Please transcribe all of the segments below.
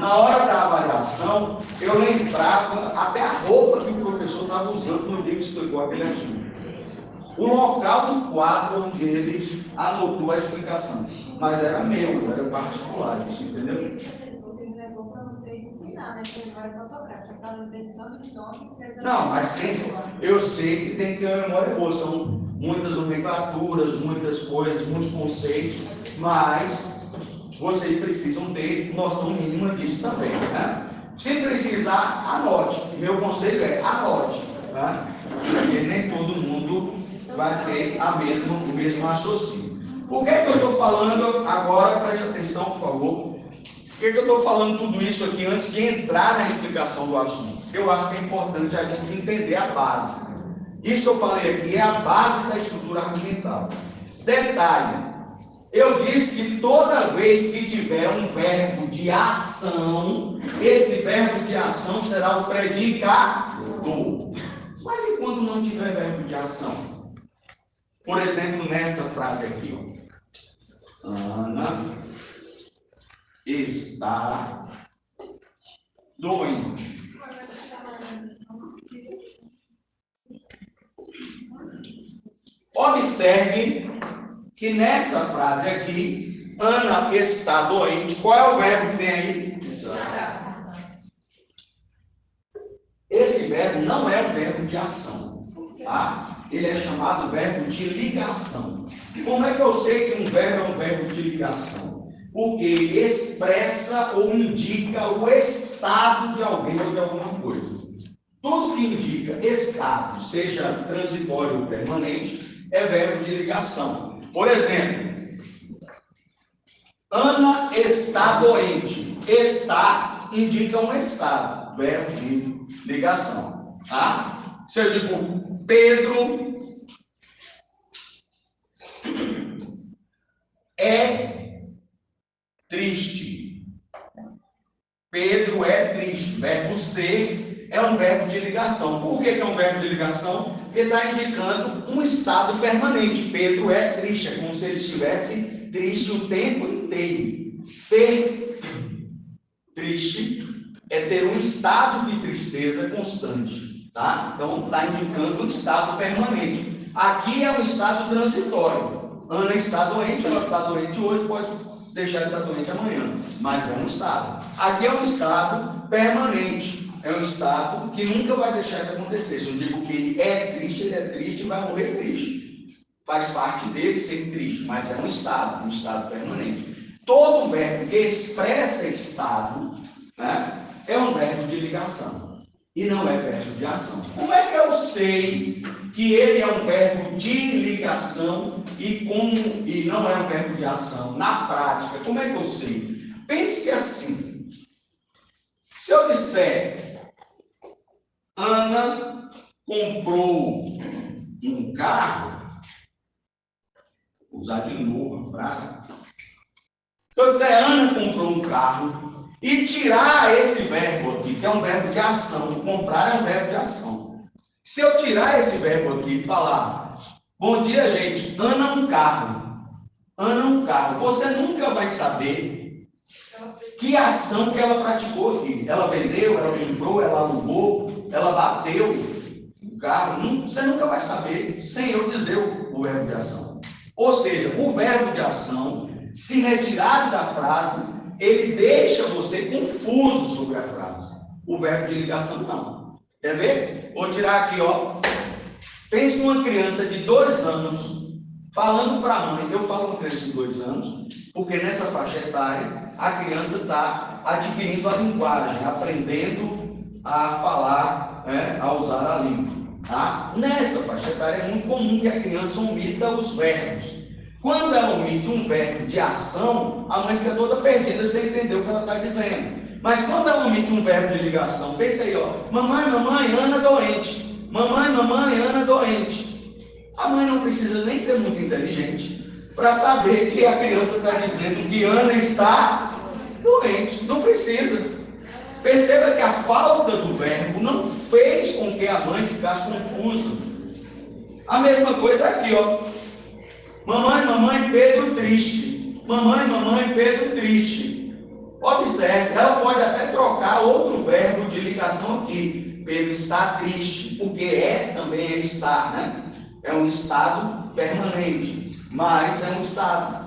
na hora da avaliação, eu lembrava até a roupa que o professor estava usando no dia que explicou aquele assunto. O local do quadro onde ele anotou a explicação. Mas era meu, era particular, você entendeu? Não, mas eu sei que tem que ter uma memória boa. São muitas nomenclaturas, muitas coisas, muitos conceitos, mas vocês precisam ter noção mínima disso também, né? Se precisar, anote. Meu conselho é anote, né? Porque nem todo mundo vai ter o mesmo raciocínio. Por que eu estou falando agora? Preste atenção, por favor. Por que eu estou falando tudo isso aqui antes de entrar na explicação do assunto? Eu acho que é importante a gente entender a base. Isso que eu falei aqui é a base da estrutura argumental. Detalhe, eu disse que toda vez que tiver um verbo de ação, esse verbo de ação será o predicador. Mas e quando não tiver verbo de ação? Por exemplo, nesta frase aqui, ó. Ana está doente. Observe que nessa frase aqui, Ana está doente. Qual é o verbo que tem aí? Esse verbo não é o verbo de ação, tá? Ele é chamado verbo de ligação. Como é que eu sei que um verbo é um verbo de ligação? Porque ele expressa ou indica o estado de alguém ou de alguma coisa. Tudo que indica estado, seja transitório ou permanente, é verbo de ligação. Por exemplo, Ana está doente. Está indica um estado, verbo de ligação. Tá? Se eu digo Pedro é triste. Pedro é triste. Verbo ser é um verbo de ligação. Por que é um verbo de ligação? Porque está indicando um estado permanente. Pedro é triste. É como se ele estivesse triste o tempo inteiro. Ser triste é ter um estado de tristeza constante. Tá? Então está indicando um estado permanente. Aqui é um estado transitório. Ana está doente, ela está doente hoje, pode deixar de estar doente amanhã, mas é um estado. Aqui é um estado permanente, é um estado que nunca vai deixar de acontecer. Se eu digo que ele é triste e vai morrer triste. Faz parte dele ser triste, mas é um estado permanente. Todo verbo que expressa estado, né, é um verbo de ligação e não é verbo de ação. Como é que eu sei que ele é um verbo de ligação e não é um verbo de ação? Na prática, como é que eu sei? Pense assim. Se eu disser, Ana comprou um carro, vou usar de novo a frase. Se eu disser, Ana comprou um carro, e tirar esse verbo aqui, que é um verbo de ação, comprar é um verbo de ação. Se eu tirar esse verbo aqui e falar, bom dia, gente, Ana um carro. Ana um carro. Você nunca vai saber que ação que ela praticou aqui. Ela vendeu, ela comprou, ela alugou, ela bateu o carro. Você nunca vai saber sem eu dizer o verbo de ação. Ou seja, o verbo de ação, se retirado da frase, ele deixa você confuso sobre a frase. O verbo de ligação não. Quer ver? Vou tirar aqui, ó. Pense numa criança de 2 anos falando para a mãe. Eu falo com criança de 2 anos, porque nessa faixa etária a criança está adquirindo a linguagem, aprendendo a falar, né, a usar a língua. Tá? Nessa faixa etária é muito comum que a criança omita os verbos. Quando ela omite um verbo de ação, a mãe fica toda perdida sem entender o que ela está dizendo. Mas quando ela omite um verbo de ligação, pensa aí, ó. Mamãe, Ana doente. Mamãe, Ana doente. A mãe não precisa nem ser muito inteligente para saber que a criança está dizendo que Ana está doente. Não precisa. Perceba que a falta do verbo não fez com que a mãe ficasse confusa. A mesma coisa aqui, ó. Mamãe, Pedro triste. Mamãe, Pedro triste. Observe, ela pode até colocar outro verbo de ligação aqui. Pedro está triste, porque também é estar, né? É um estado permanente, mas é um estado.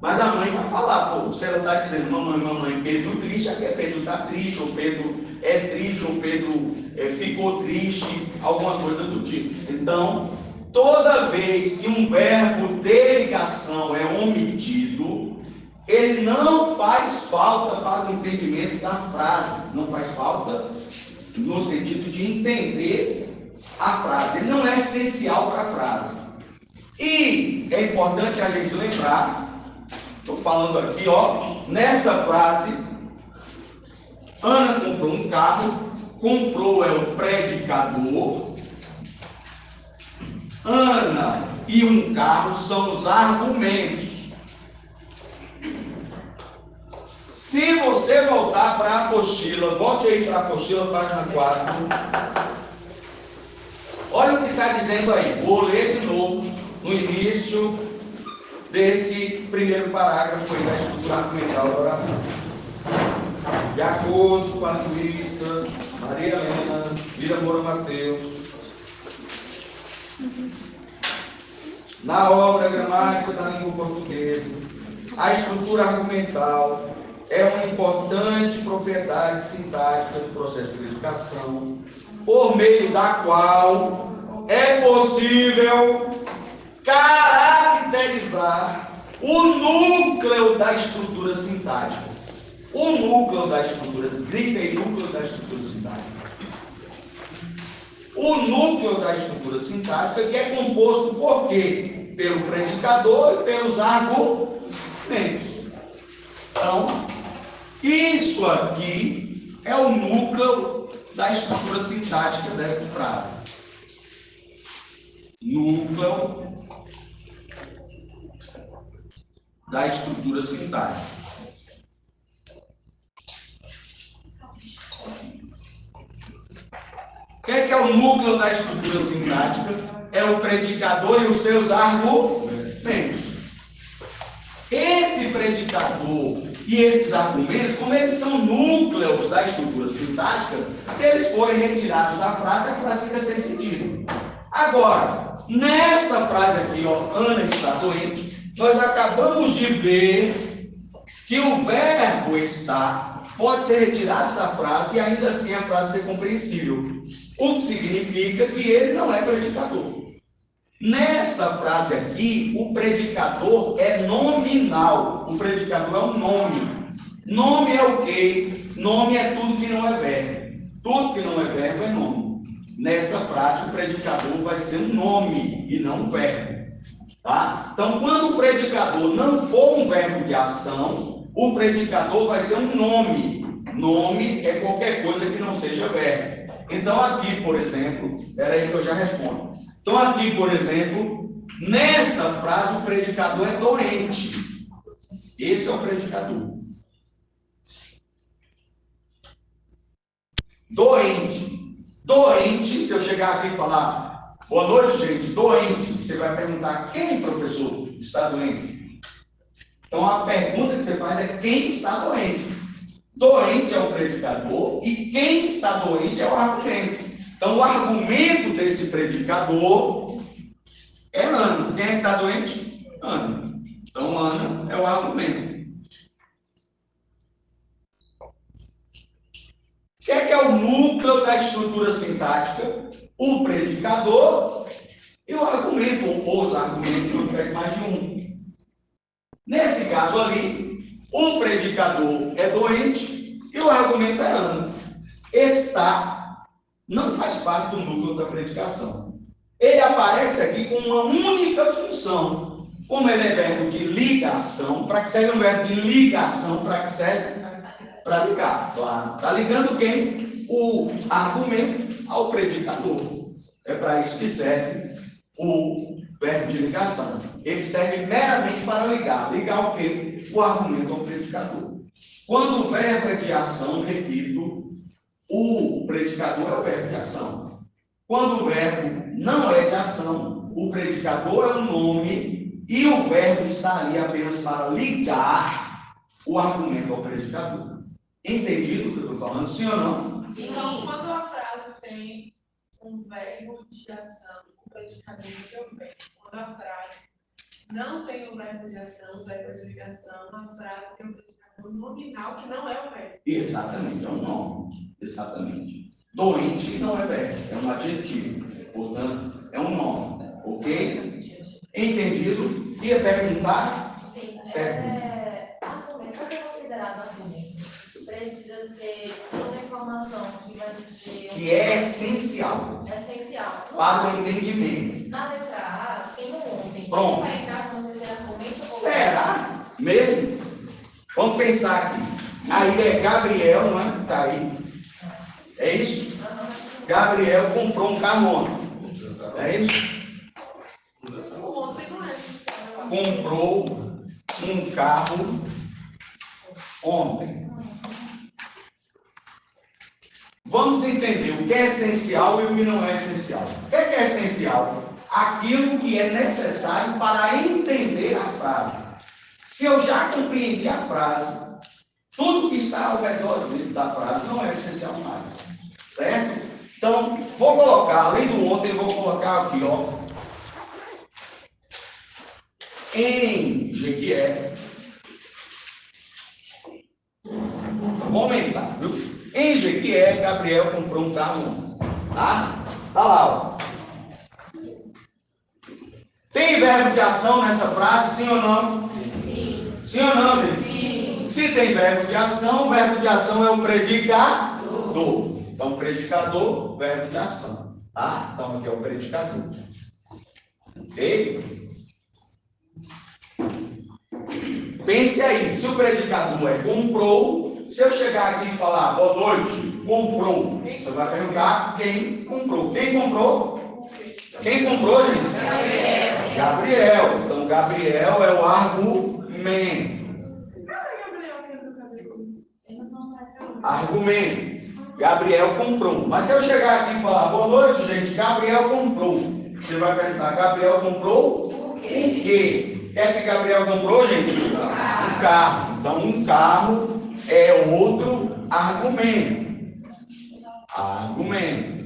Mas a mãe vai falar, pô, se ela está dizendo, mamãe, Pedro triste, aqui é Pedro está triste, ou Pedro é triste, ou Pedro ficou triste, alguma coisa do tipo. Então, toda vez que um verbo de ligação é omitido, ele não faz falta para o entendimento da frase, não faz falta no sentido de entender a frase, ele não é essencial para a frase. E é importante a gente lembrar, estou falando aqui, ó, nessa frase, Ana comprou um carro, comprou é o predicador, Ana e um carro são os argumentos. Se você voltar para a apostila, volte aí para a apostila, página 4. Olha o que está dizendo aí. Vou ler de novo no início desse primeiro parágrafo aí da estrutura argumental da oração. De acordo com a linguista Maria Helena Vila Moura Mateus, na obra Gramática da Língua Portuguesa, a estrutura argumental é uma importante propriedade sintática do processo de educação, por meio da qual é possível caracterizar o núcleo da estrutura sintática. O núcleo da estrutura, grita aí, núcleo da estrutura sintática. O núcleo da estrutura sintática que é composto por quê? Pelo predicador e pelos argumentos. Então, isso aqui é o núcleo da estrutura sintática desta frase. Núcleo da estrutura sintática. O que é o núcleo da estrutura sintática? É o predicador e os seus argumentos. Esse predicador e esses argumentos, como eles são núcleos da estrutura sintática, se eles forem retirados da frase, a frase fica sem sentido. Agora, nesta frase aqui, ó, Ana está doente, nós acabamos de ver que o verbo estar pode ser retirado da frase e ainda assim a frase ser compreensível. O que significa que ele não é predicador. Nesta frase aqui, o predicador é nominal. O predicador é um nome. Nome é o quê? Nome é tudo que não é verbo. Tudo que não é verbo é nome. Nessa frase, o predicador vai ser um nome e não um verbo. Tá? Então, quando o predicador não for um verbo de ação, o predicador vai ser um nome. Nome é qualquer coisa que não seja verbo. Então, aqui, por exemplo, espera aí que eu já respondo. Então, aqui, por exemplo, nesta frase, o predicador é doente. Esse é o predicador. Doente. Doente, se eu chegar aqui e falar, boa noite, gente, doente, você vai perguntar, quem, professor, está doente? Então, a pergunta que você faz é quem está doente. Doente é o predicador e quem está doente é o argumento. Então, o argumento desse predicador é Ana. Quem é que está doente? Ana. Então, Ana é o argumento. O que é o núcleo da estrutura sintática? O predicador e o argumento, ou os argumentos, eu pego mais de um. Nesse caso ali, o predicador é doente e o argumento é Ana. Está não faz parte do núcleo da predicação. Ele aparece aqui com uma única função. Como ele é verbo de ligação, para que serve um verbo de ligação? Para que serve? Para ligar, claro. Está ligando quem? O argumento ao predicador. É para isso que serve o verbo de ligação. Ele serve meramente para ligar. Ligar o quê? O argumento ao predicador. Quando o verbo é de ação, repito, o predicador é o verbo de ação. Quando o verbo não é de ação, o predicador é um nome e o verbo está ali apenas para ligar o argumento ao predicador. Entendido o que eu estou falando? Sim ou não? Então, quando a frase tem um verbo de ação, o predicador do seu verbo. Quando a frase não tem o verbo de ação, o verbo de ligação, a frase tem um predicador nominal que não é o verbo. Exatamente, é um nome. Exatamente. Doente não é verbo, é um adjetivo. Portanto, é um nome. Ok? Entendido? Ia perguntar? Sim, argumento, para ser considerado argumento, precisa ser toda informação que vai dizer. Que é essencial. Essencial. Para o entendimento. Na letra A, tem um ontem. Pronto. Vai entrar como dizer argumento? Será? Mesmo? Vamos pensar aqui. Aí é Gabriel, não é? Está aí. É isso? Gabriel comprou um carro ontem. É isso? Ontem não é essencial. Comprou um carro ontem. Vamos entender o que é essencial e o que não é essencial. O que é essencial? Aquilo que é necessário para entender a frase. Se eu já compreendi a frase, tudo que está ao redor da frase não é essencial mais. Certo? Então, vou colocar, além do ontem, vou colocar aqui, ó. Em Jequié. Vou aumentar, viu? Em Jequié, Gabriel comprou um carro. Tá? Tá lá, ó. Tem verbo de ação nessa frase, sim ou não? Sim. Sim ou não, gente? Sim. Se tem verbo de ação, o verbo de ação é o predicador. Então, predicador, verbo de ação. Tá? Então, aqui é o predicador. Ok? Pense aí, se o predicador é comprou, se eu chegar aqui e falar, boa noite, comprou, você vai perguntar quem comprou. Quem comprou? Quem comprou, gente? Gabriel. Gabriel. Então, Gabriel é o argumento. Cadê Gabriel que é do cabelo? Argumento. Gabriel comprou. Mas se eu chegar aqui e falar, boa noite, gente, Gabriel comprou. Você vai perguntar, Gabriel comprou o quê? O que é que Gabriel comprou, gente? Um carro. Então, um carro é outro argumento. Argumento.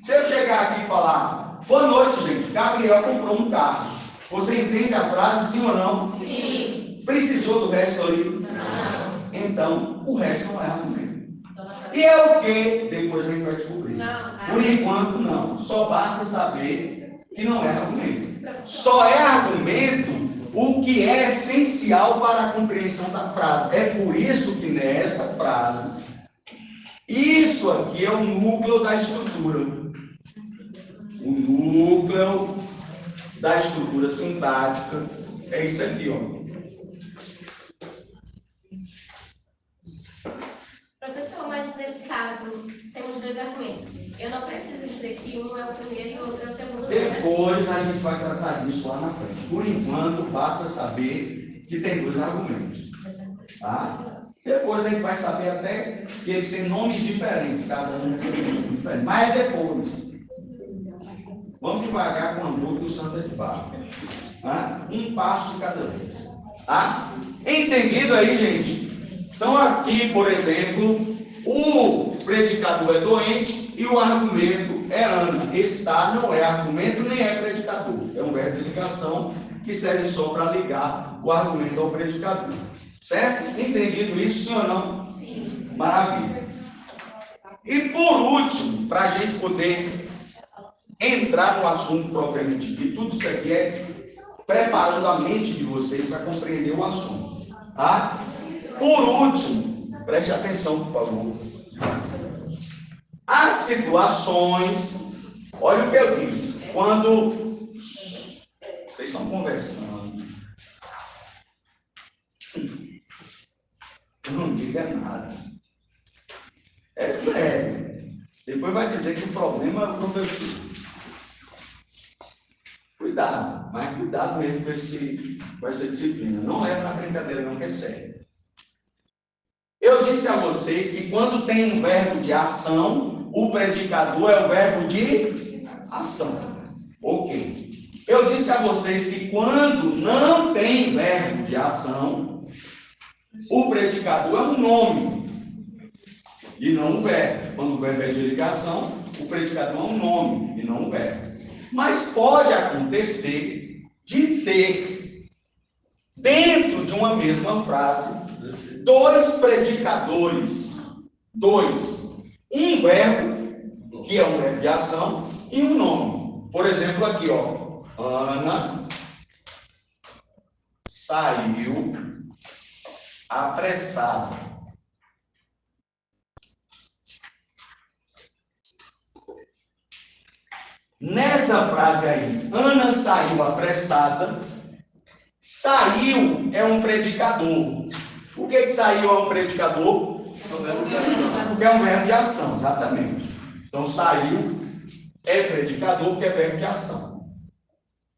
Se eu chegar aqui e falar, boa noite, gente, Gabriel comprou um carro. Você entende a frase, sim ou não? Sim. Precisou do resto ali? Não. Então, o resto não é argumento. E é o que? Depois a gente vai descobrir. Não. Por enquanto, não. Só basta saber que não é argumento. Só é argumento o que é essencial para a compreensão da frase. É por isso que nesta frase, isso aqui é o núcleo da estrutura. O núcleo da estrutura sintática é isso aqui, ó. Professor, mas nesse caso, temos dois argumentos. Eu não preciso dizer que um é o primeiro e o outro é o segundo. Depois a gente vai tratar disso lá na frente. Por enquanto, basta saber que tem dois argumentos. Tá? Depois a gente vai saber até que eles têm nomes diferentes, cada um tem um nome diferente. Mas é depois. Vamos devagar com o Andor e o Santa de Barro. Tá? Um passo de cada vez. Tá? Entendido aí, gente? Então aqui, por exemplo, o predicador é doente e o argumento é Ana. Está não é argumento nem é predicador. É um verbo de ligação que serve só para ligar o argumento ao predicador. Certo? Entendido isso, sim ou não? Sim. Maravilha. E por último, para a gente poder entrar no assunto propriamente dito, tudo isso aqui é preparando a mente de vocês para compreender o assunto. Tá? Por último, preste atenção, por favor. As situações, olha o que eu disse, quando vocês estão conversando, não diga nada. É sério. Depois vai dizer que o problema é o professor. Cuidado, mas cuidado mesmo com essa disciplina. Não leva na brincadeira, não, que é sério. Eu disse a vocês que quando tem um verbo de ação, o predicador é o verbo de ação. Ok. Eu disse a vocês que quando não tem verbo de ação, predicador é um nome e não um verbo. Quando o verbo é de ligação, o predicador é um nome e não um verbo. Mas pode acontecer de ter, dentro de uma mesma frase, dois predicadores. Dois. Um verbo, que é um verbo de ação, e um nome. Por exemplo, aqui, ó. Ana saiu apressada. Nessa frase aí, Ana saiu apressada. Saiu é um predicador. Por que saiu é um predicador? Porque é um verbo de ação, exatamente. Então, saiu é predicador porque é verbo de ação.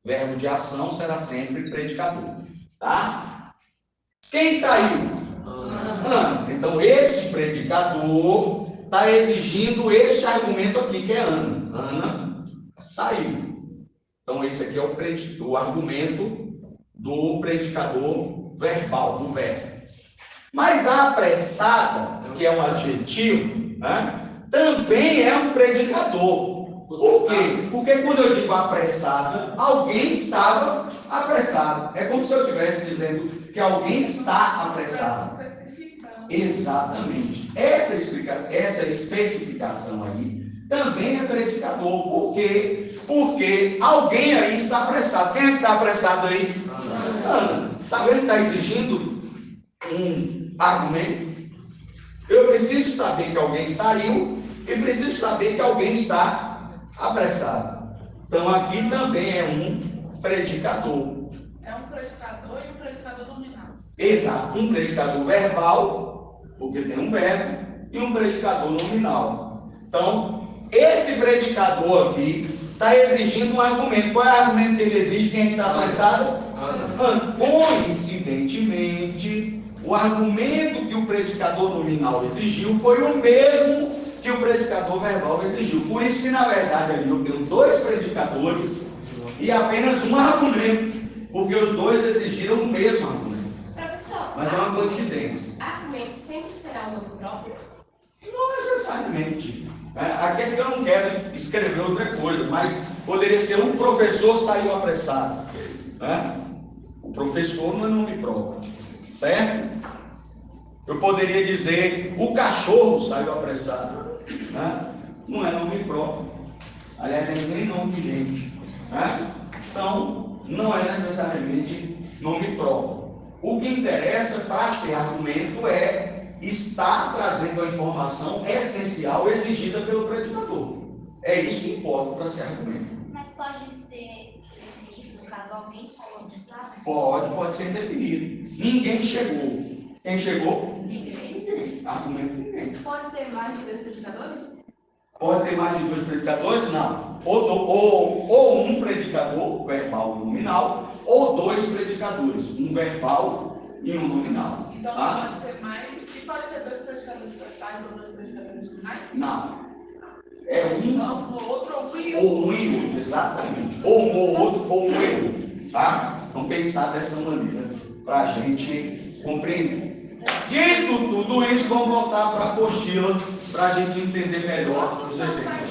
Verbo de ação será sempre predicador. Tá? Quem saiu? Ana. Então, esse predicador está exigindo este argumento aqui, que é Ana. Ana saiu. Então, esse aqui é o argumento do predicador verbal, do verbo. Mas a apressada, que é um adjetivo, né, também é um predicador. Por quê? Porque quando eu digo apressada, alguém estava apressado. É como se eu estivesse dizendo que alguém está apressado. Exatamente. Essa especificação aí também é predicador. Por quê? Porque alguém aí está apressado. Quem é que está apressado aí? Ana. Está vendo que está exigindo um argumento? Eu preciso saber que alguém saiu e preciso saber que alguém está apressado. Então aqui também é um predicador. É um predicador e um predicador nominal. Exato. Um predicador verbal, porque tem um verbo, e um predicador nominal. Então, esse predicador aqui está exigindo um argumento. Qual é o argumento que ele exige? Quem é que está apressado? Coincidentemente, o argumento que o predicador nominal exigiu foi o mesmo que o predicador verbal exigiu. Por isso que, na verdade, ali eu tenho dois predicadores e apenas um argumento, porque os dois exigiram o mesmo argumento. Professor, mas é uma coincidência. Argumento sempre será o nome próprio? Não necessariamente. Aqui é que eu não quero escrever outra coisa, mas poderia ser um professor saiu apressado. O professor não é nome próprio, certo? Eu poderia dizer o cachorro saiu apressado. Não é nome próprio. Aliás, nem nome de gente. Então, não é necessariamente nome próprio. O que interessa para ser argumento é estar trazendo a informação essencial exigida pelo predicador. É isso que importa para ser argumento. Mas pode ser definido, no caso, alguém saiu apressado? Pode ser indefinido. Ninguém chegou. Quem chegou? Ninguém. Argumento ninguém. Pode ter mais de 2 predicadores? Pode ter mais de 2 predicadores? Não. Ou um predicador, verbal e nominal, ou 2 predicadores, um verbal e um nominal. Então pode ter mais, e pode ter 2 predicadores verbais ou 2 predicadores nominais? Não. É um. Então, um outro ou um e outro. Ou um e outro, exatamente. Ou um outro ou um e outro. Tá? Vamos pensar dessa maneira para a gente compreender. Dito tudo isso, vamos voltar para a apostila para a gente entender melhor os exemplos.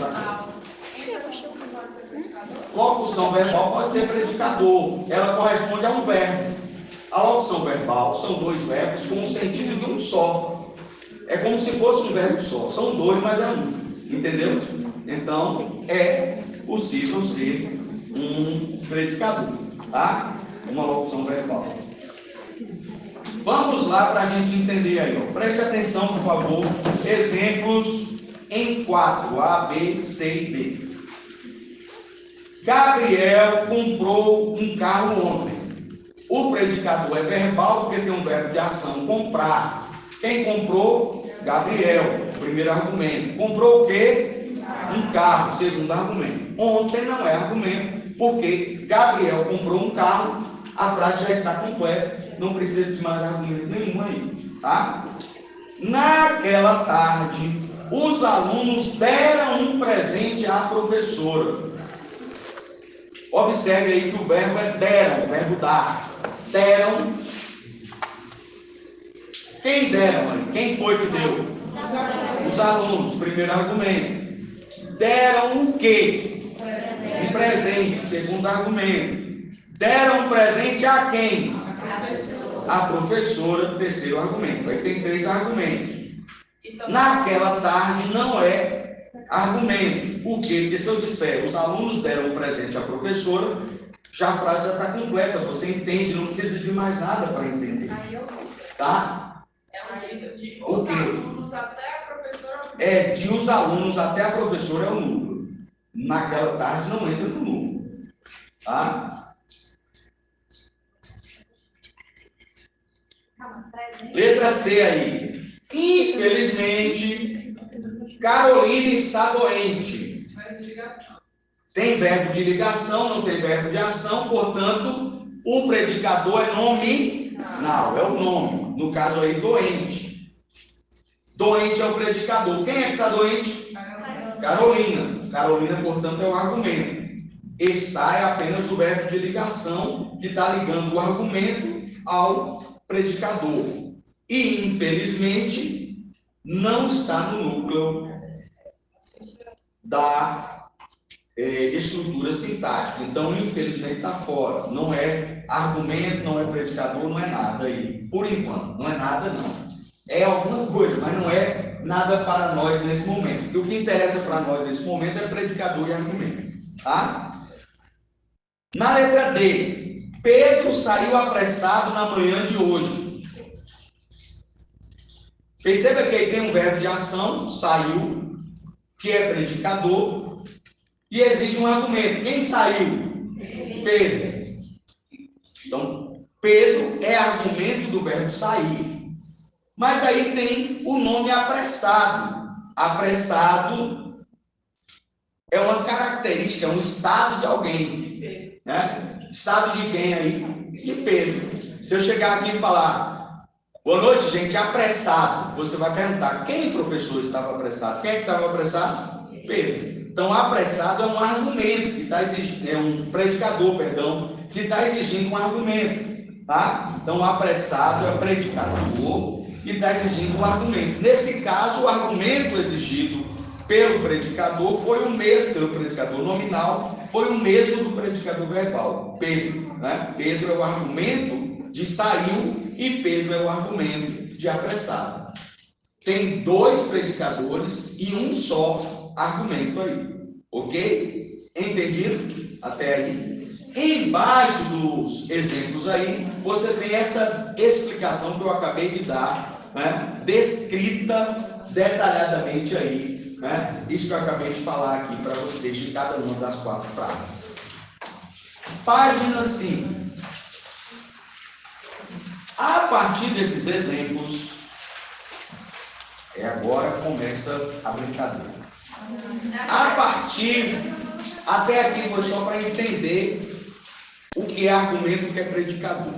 Locução verbal pode ser predicador. Ela corresponde a um verbo. A locução verbal são 2 verbos com o sentido de um só. É como se fosse um verbo só. São 2, mas é um. Entendeu? Então, é possível ser um predicador. Tá? Uma locução verbal. Vamos lá para a gente entender aí. Ó. Preste atenção, por favor. Exemplos em 4. A, B, C e D. Gabriel comprou um carro ontem. O predicador é verbal porque tem um verbo de ação, comprar. Quem comprou? Gabriel. Primeiro argumento. Comprou o quê? Um carro. Segundo argumento. Ontem não é argumento porque Gabriel comprou um carro. A frase já está completa. Não precisa de mais argumento nenhum aí. Tá? Naquela tarde, os alunos deram um presente à professora. Observe aí que o verbo é deram, o verbo dar. Deram Quem deram aí? Quem foi que deu? Os alunos, primeiro argumento. Deram o quê? Um presente, segundo argumento. Deram um presente a quem? A professora, terceiro argumento. Aí tem 3 argumentos. Naquela tarde não é argumento. Por quê? Porque se eu disser os alunos deram um presente à professora, já a frase já está completa. Você entende, não precisa de mais nada para entender. Tá? De O os quê? alunos até a professora. De os alunos até a professora é o núcleo. Naquela tarde não entra no núcleo. Tá? Letra C aí. Infelizmente, Carolina está doente. Tem verbo de ligação, não tem verbo de ação, portanto, o predicador é nominal, é o nome. No caso aí, doente. Doente é o predicador. Quem é que está doente? Carolina. Carolina, portanto, é o argumento. Está é apenas o verbo de ligação que está ligando o argumento ao predicador. E, infelizmente, não está no núcleo da estrutura sintática. Então, infelizmente, está fora. Não é argumento, não é predicador, não é nada aí. Por enquanto, não é nada, não. É alguma coisa, mas não é nada para nós nesse momento. Porque o que interessa para nós nesse momento é predicador e argumento. Tá? Na letra D, Pedro saiu apressado na manhã de hoje. Perceba que aí tem um verbo de ação, saiu, que é predicador, e exige um argumento. Quem saiu? Pedro. Então, Pedro é argumento do verbo sair. Mas aí tem o nome apressado. Apressado é uma característica, é um estado de alguém. Né? Estado de quem aí? De Pedro. Se eu chegar aqui e falar... Boa noite, gente. Apressado. Você vai perguntar, quem, professor, estava apressado? Quem é que estava apressado? Pedro. Então, apressado é um argumento, que está exigindo, é um predicador, perdão, que está exigindo um argumento. Tá? Então, apressado é predicador e está exigindo um argumento. Nesse caso, o argumento exigido pelo predicador foi o mesmo, pelo predicador nominal, foi o mesmo do predicador verbal. Pedro. Né? Pedro é o argumento de saiu e Pedro é o argumento de apressado. Tem 2 predicadores e um só argumento aí. Ok? Entendido? Até aí. Embaixo dos exemplos aí, você tem essa explicação que eu acabei de dar, né? Descrita detalhadamente aí. Né? Isso que eu acabei de falar aqui para vocês de cada uma das 4 frases. Página 5. A partir desses exemplos, agora começa a brincadeira. Até aqui foi só para entender o que é argumento e o que é predicador.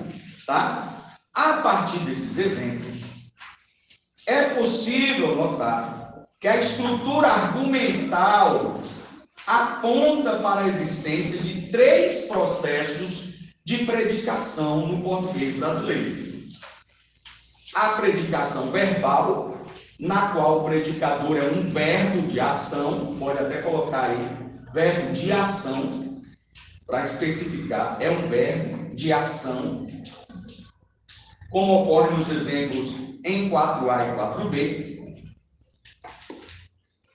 Tá? A partir desses exemplos, é possível notar que a estrutura argumental aponta para a existência de 3 processos de predicação no português brasileiro. A predicação verbal, na qual o predicador é um verbo de ação, pode até colocar aí, verbo de ação, para especificar, é um verbo de ação, como ocorre nos exemplos em 4A e 4B.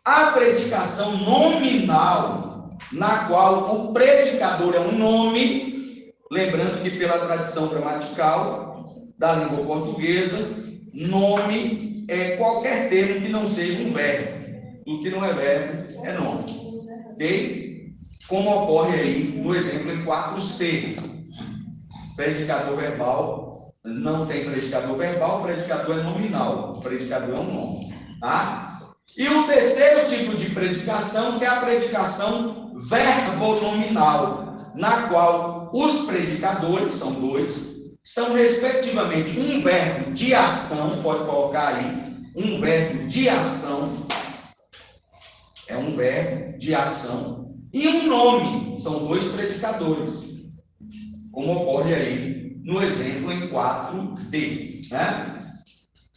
A predicação nominal, na qual o predicador é um nome, lembrando que pela tradição gramatical da língua portuguesa, nome é qualquer termo que não seja um verbo. O que não é verbo é nome. Ok? Como ocorre aí no exemplo em 4C. Predicador verbal, não tem predicador verbal, o predicador é nominal. O predicador é um nome. Tá? E o terceiro tipo de predicação, que é a predicação verbonominal, na qual os predicadores, são 2, são respectivamente um verbo de ação, pode colocar aí, um verbo de ação, é um verbo de ação, e um nome, são 2 predicadores, como ocorre aí no exemplo em 4D. Né?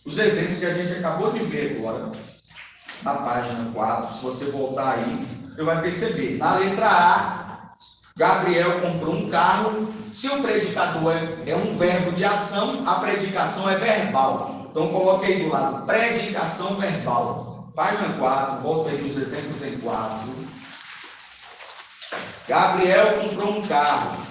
os exemplos que a gente acabou de ver agora, na página 4, se você voltar aí, você vai perceber. Na letra A, Gabriel comprou um carro. Se o predicador é um verbo de ação, a predicação é verbal. Então, coloquei do lado, predicação verbal. Página 4, volta aí nos exemplos em 4. Gabriel comprou um carro.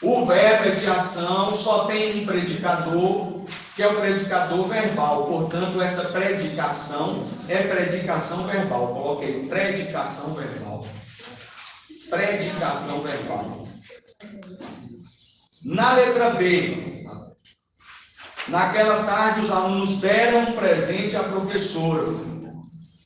O verbo é de ação, só tem um predicador, que é o predicador verbal. Portanto, essa predicação é predicação verbal. Coloquei predicação verbal. Predicação verbal. Na letra B, naquela tarde os alunos deram um presente à professora.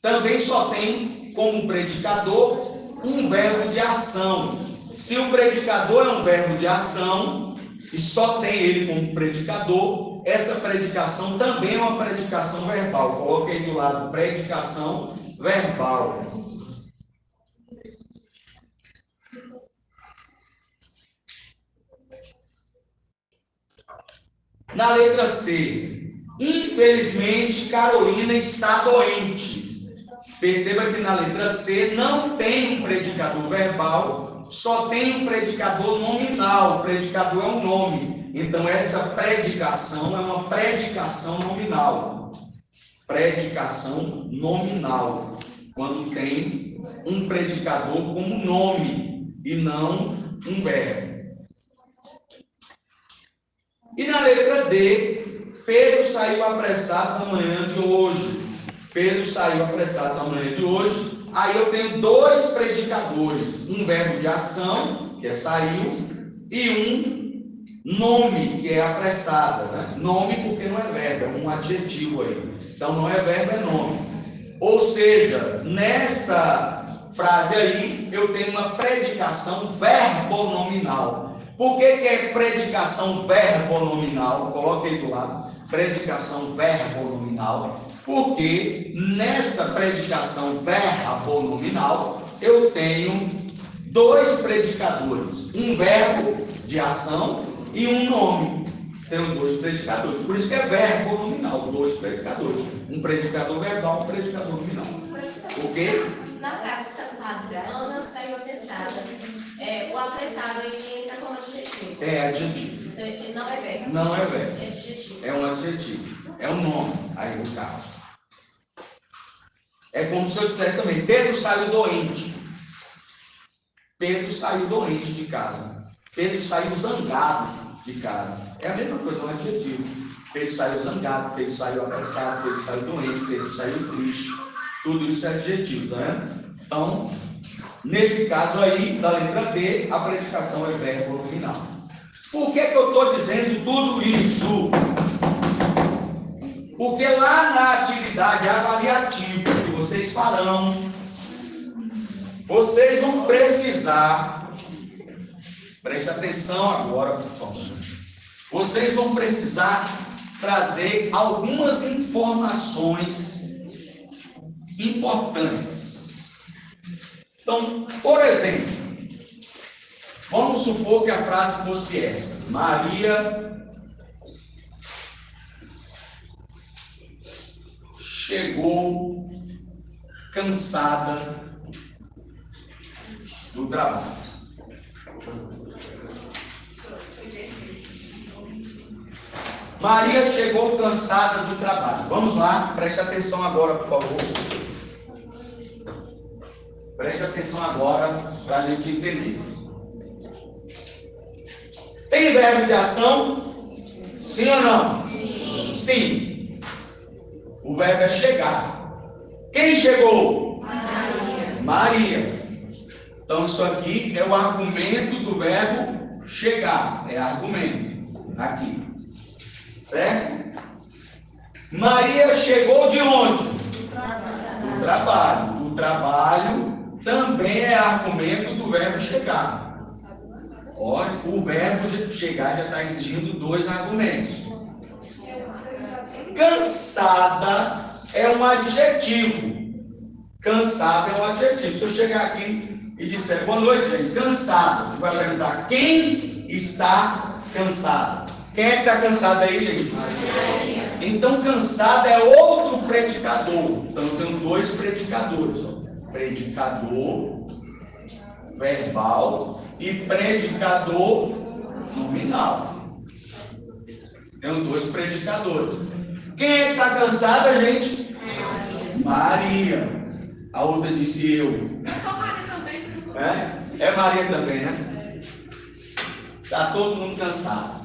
Também só tem como predicador um verbo de ação. Se o predicador é um verbo de ação e só tem ele como predicador, essa predicação também é uma predicação verbal. Coloquei do lado predicação verbal. Na letra C, infelizmente Carolina está doente. Perceba que na letra C não tem um predicador verbal, só tem um predicador nominal. O predicador é um nome. Então essa predicação é uma predicação nominal. Predicação nominal. Quando tem um predicador como nome e não um verbo. E na letra D, Pedro saiu apressado na manhã de hoje. Pedro saiu apressado na manhã de hoje. Aí eu tenho dois predicadores. Um verbo de ação, que é saiu, e um nome, que é apressada. Né? Nome porque não é verbo, é um adjetivo aí. Então não é verbo, é nome. Ou seja, nesta frase aí, eu tenho uma predicação verbonominal. Por que é predicação verbonominal? Coloquei do lado, predicação verbonominal. Porque nesta predicação verbonominal, eu tenho dois predicadores. Um verbo de ação e um nome. Tenho dois predicadores. Por isso que é verbonominal, dois predicadores. Um predicador verbal, um predicador nominal. O quê? Na frase cantada, Ana saiu apressada. O apressado ele entra como adjetivo. É adjetivo. Então, ele não é verbo. Não é verbo. É adjetivo. É um adjetivo. É um nome, aí no caso. É como se eu dissesse também, Pedro saiu doente. Pedro saiu doente de casa. Pedro saiu zangado de casa. É a mesma coisa, um adjetivo. Pedro saiu zangado, Pedro saiu apressado, Pedro saiu doente, Pedro saiu triste. Tudo isso é adjetivo, né? Então, nesse caso aí, da letra D, a predicação é verbo nominal. Por que eu estou dizendo tudo isso? Porque lá na atividade avaliativa que vocês farão, vocês vão precisar, preste atenção agora, por favor, vocês vão precisar trazer algumas informações importantes. Então, por exemplo, vamos supor que a frase fosse essa: Maria chegou cansada do trabalho. Maria chegou cansada do trabalho. Vamos lá, preste atenção agora, por favor. Preste atenção agora para a gente entender. Tem verbo de ação? Sim ou não? Sim. O verbo é chegar. Quem chegou? Maria. Maria. Então isso aqui é o argumento do verbo chegar. É argumento. Aqui. Certo? Maria chegou de onde? Do trabalho. O trabalho também é argumento do verbo chegar. Olha, o verbo chegar já está exigindo dois argumentos. Cansada é um adjetivo. Cansada é um adjetivo. Se eu chegar aqui e disser boa noite, gente, cansada, você vai perguntar quem está cansado. Quem é que está cansado aí, gente? Então, cansada é outro predicador. Então, eu tenho dois predicadores. Ó. Predicador verbal e predicador nominal. Tenho dois predicadores. Quem é que está cansada, gente? Maria. A outra disse eu. É Maria também, né? Está todo mundo cansado.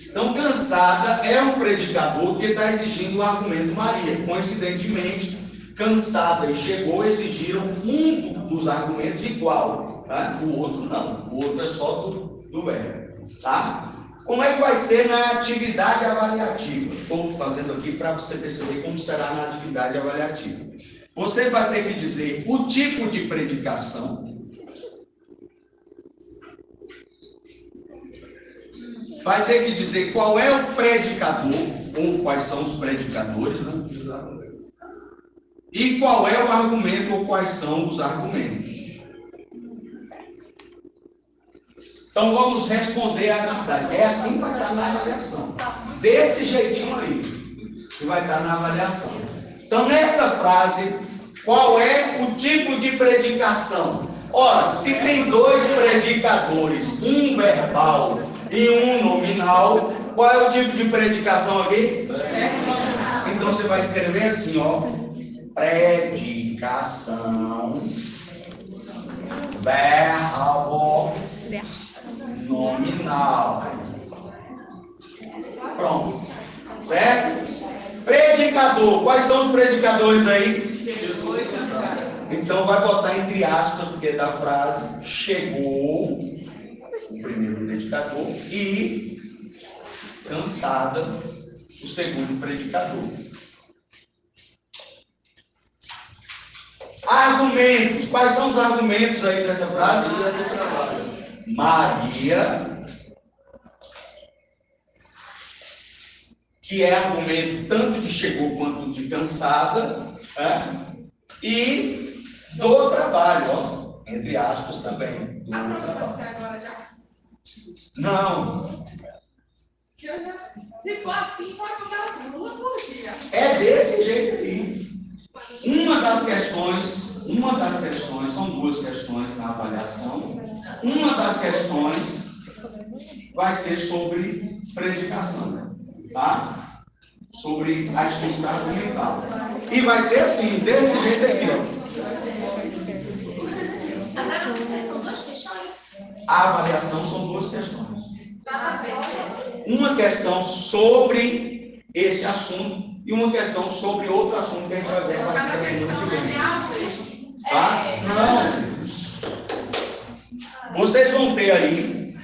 Então, cansada é um predicador que está exigindo o argumento Maria. Coincidentemente, cansada e chegou exigiram um dos argumentos igual. Tá? O outro não. O outro é só do verbo. Tá? Como é que vai ser na atividade avaliativa? Estou fazendo aqui para você perceber como será na atividade avaliativa. Você vai ter que dizer o tipo de predicação. Vai ter que dizer qual é o predicador, ou quais são os predicadores, né? E qual é o argumento, ou quais são os argumentos. Então vamos responder a atividade. É assim que vai estar na avaliação. Desse jeitinho aí, que vai estar na avaliação. Então nessa frase, qual é o tipo de predicação? Ora, se tem dois predicadores, um verbal e um nominal, qual é o tipo de predicação aqui? Então você vai escrever assim, ó. Predicação verbal nominal. Pronto. Certo? Predicador. Quais são os predicadores aí? Então vai botar entre aspas, porque da frase chegou o primeiro predicador e cansada o segundo predicador. Argumentos. Quais são os argumentos aí dessa frase? Maria, que é argumento tanto de chegou quanto de cansada, e do trabalho, ó, entre aspas também. Do trabalho. Não. Se for assim, pode ficar uma por dia. É desse jeito aí. Uma das questões, são duas questões na avaliação. Uma das questões vai ser sobre predicação, tá? Sobre a estrutura argumental. E vai ser assim, desse jeito aqui, ó. São duas questões. A avaliação são duas questões. Uma questão sobre esse assunto e uma questão sobre outro assunto que a gente vai ver a partir da semana que vem. Tá? Não. Vocês vão ter aí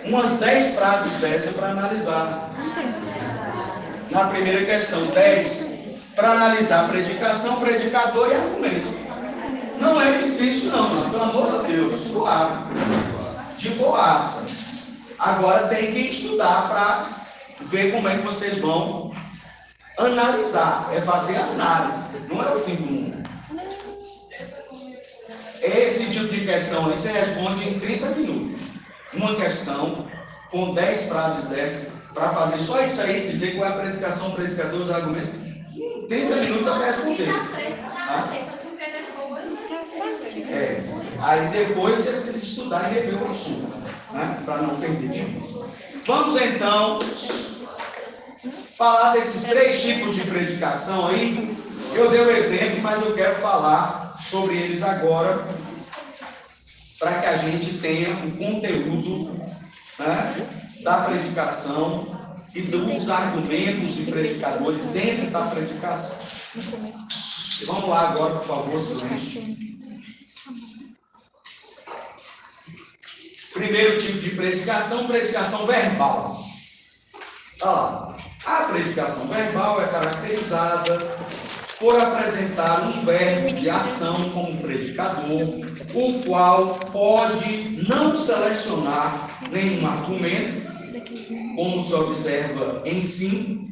umas 10 frases dessas para analisar. Na primeira questão, 10 para analisar predicação, predicador e argumento. Não é difícil não, pelo amor de Deus, suave, de boaça. Agora tem que estudar para ver como é que vocês vão analisar, é fazer análise, não é o fim do mundo. Esse tipo de questão aí você responde em 30 minutos. Uma questão com 10 frases dessas, para fazer só isso aí, dizer qual é a predicação, predicador, os argumentos, em 30 minutos dá para responder. Aí depois você precisa estudar e rever o assunto, né? Para não perder tempo. Vamos então falar desses 3 tipos de predicação aí. Eu dei o exemplo, mas eu quero falar sobre eles agora, para que a gente tenha o conteúdo, né, da predicação e dos argumentos e predicadores dentro da predicação. Vamos lá agora, por favor, silêncio. Primeiro tipo de predicação, predicação verbal. Olha lá. A predicação verbal é caracterizada por apresentar um verbo de ação como predicador, o qual pode não selecionar nenhum argumento, como se observa em 5.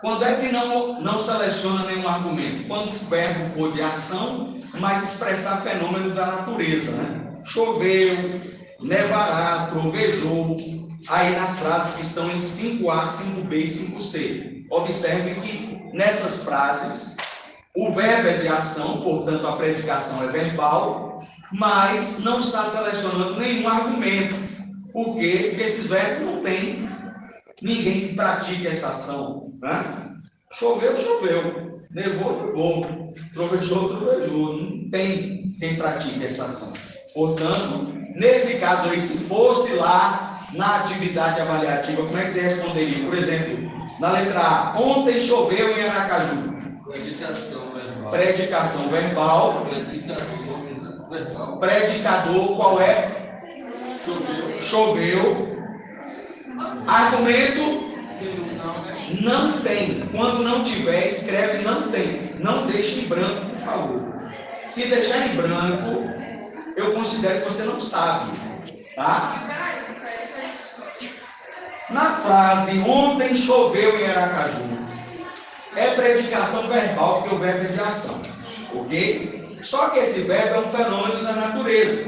Quando é que não seleciona nenhum argumento? Quando o verbo for de ação, mas expressar fenômeno da natureza, né? Choveu, nevará, trovejou, aí nas frases que estão em 5A, 5B e 5C. Observe que nessas frases o verbo é de ação, portanto a predicação é verbal, mas não está selecionando nenhum argumento. Por quê? Porque esses verbos não tem ninguém que pratique essa ação, né? Choveu, choveu. Nevou, nevou. Trovejou, trovejou. Não tem quem pratique essa ação. Portanto, nesse caso aí, se fosse lá na atividade avaliativa, como é que você responderia? Por exemplo, na letra A, ontem choveu em Aracaju. Predicação verbal. Predicação verbal. Predicador verbal. Predicador, qual é? Choveu. Choveu. Argumento? Não, né? Não tem. Quando não tiver, escreve não tem. Não deixe em branco, por favor. Se deixar em branco, eu considero que você não sabe. Tá? Na frase, ontem choveu em Aracaju, é predicação verbal, porque o verbo é de ação. Ok? Só que esse verbo é um fenômeno da natureza.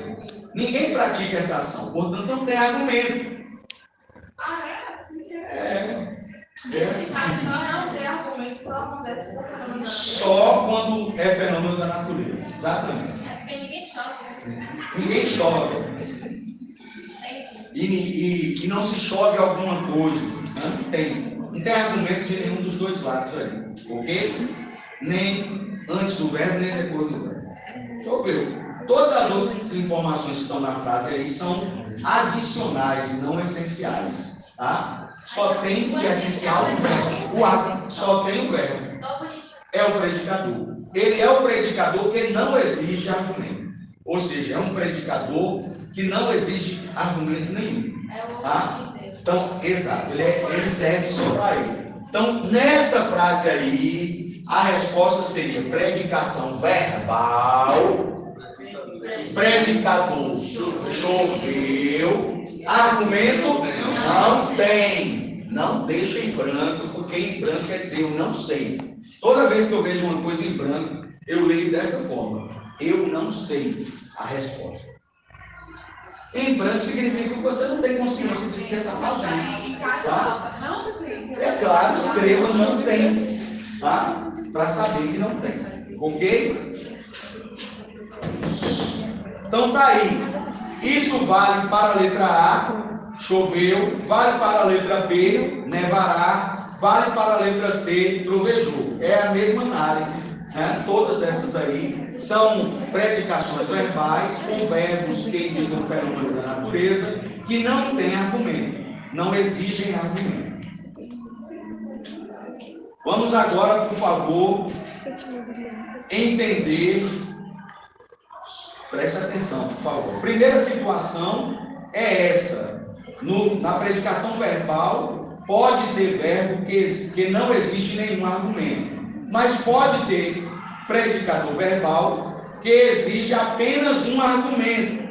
Ninguém pratica essa ação, portanto não tem argumento. Ah, é assim que é? É assim. Não tem argumento, só acontece com o fenômeno da natureza. Só quando é fenômeno da natureza. Exatamente. Porque ninguém chove. Ninguém chove. E não se chove alguma coisa. Não tem argumento de nenhum dos dois lados aí. Ok? Nem antes do verbo, nem depois do verbo. Choveu. Todas as outras informações que estão na frase aí são adicionais, não essenciais. Tá? Só tem de essencial o verbo. Só tem o verbo. Só bonito. É o predicador. Ele é o predicador que não exige argumento. Ou seja, é um predicador que não exige argumento nenhum. É o Tá? inteiro. Então, exato, ele serve só para ele. Então, nesta frase aí, a resposta seria predicação verbal. Predicador choveu. Argumento não tem. Não deixa em branco, porque em branco quer dizer eu não sei. Toda vez que eu vejo uma coisa em branco, eu leio dessa forma. Eu não sei a resposta. Em branco significa que você não tem consciência do que você está fazendo. Tá? Não explica. É claro, escreva não tem. Tá? Para saber que não tem. Ok? Então tá aí. Isso vale para a letra A, choveu, vale para a letra B, nevará, vale para a letra C, trovejou. É a mesma análise, né? Todas essas aí são predicações verbais com verbos que indicam o fenômeno da natureza que não têm argumento, não exigem argumento. Vamos agora, por favor, entender. Preste atenção, por favor. Primeira situação é essa. Na predicação verbal, pode ter verbo que não exige nenhum argumento. Mas pode ter predicador verbal que exige apenas um argumento.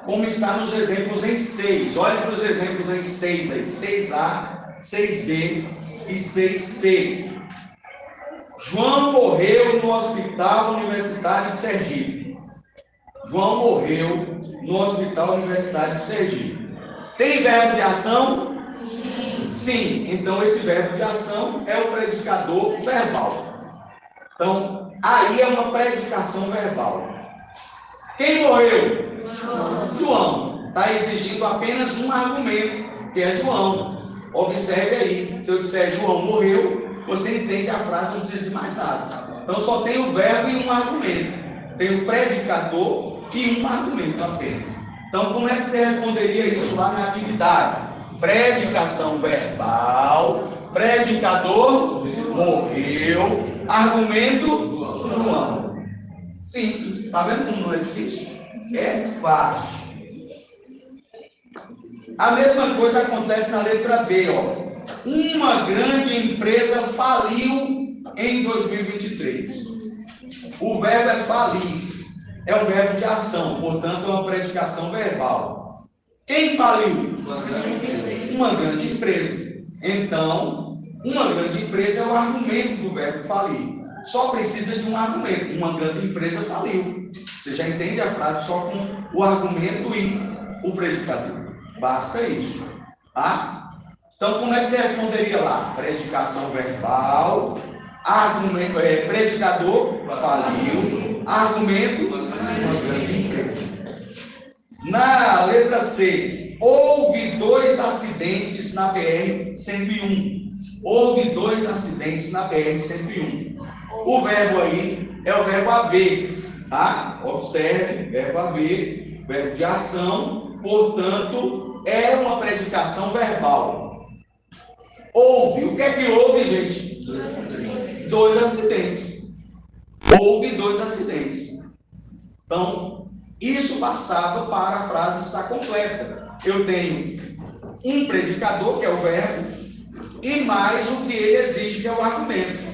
Como está nos exemplos em 6. Olhe para os exemplos em 6 aí. 6A, 6B e 6C. João morreu no Hospital Universitário de Sergipe. João morreu no Hospital Universitário de Sergipe. Tem verbo de ação? Sim. Então esse verbo de ação é o predicador verbal. Então, aí é uma predicação verbal. Quem morreu? João. Está exigindo apenas um argumento, que é João. Observe aí. Se eu disser João morreu, você entende a frase, não precisa de mais nada. Então só tem o verbo e um argumento. Tem o predicador e um argumento apenas. Então, como é que você responderia isso lá na atividade? Predicação verbal, predicador morreu, argumento João. Simples. Está vendo como não é difícil? É fácil. A mesma coisa acontece na letra B, ó. Uma grande empresa faliu em 2023. O verbo é falir. É um verbo de ação, portanto é uma predicação verbal. Quem faliu? Uma grande empresa. Então, uma grande empresa é o argumento do verbo falir. Só precisa de um argumento. Uma grande empresa faliu. Você já entende a frase só com o argumento e o predicador. Basta isso. Tá? Então, como é que você responderia lá? Predicação verbal, argumento, predicador faliu, argumento, uma grande empresa. Na letra C, houve 2 acidentes na BR-101. Houve 2 acidentes na BR-101. O verbo aí é o verbo haver, tá? Observe, verbo haver, verbo de ação, portanto, é uma predicação verbal. Houve, o que é que houve, gente? 2 acidentes. Houve 2 acidentes. Então, isso bastava para a frase estar completa. Eu tenho um predicador, que é o verbo, e mais o que ele exige, que é o argumento.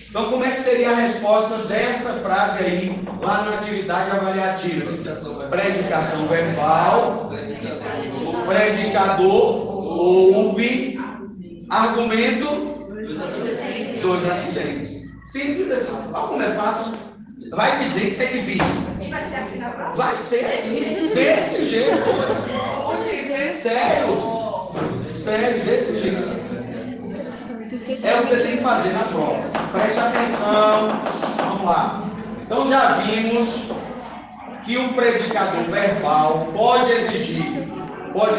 Então, como é que seria a resposta desta frase aí, lá na atividade avaliativa? Predicação verbal, predicador, houve, argumento, 2 acidentes. Simples assim. Olha como é fácil. Vai dizer que isso é difícil. Vai ser assim na prova? Vai ser assim, desse jeito. Sério, desse jeito. É o que você tem que fazer na prova. Preste atenção. Vamos lá. Então já vimos que o predicador verbal pode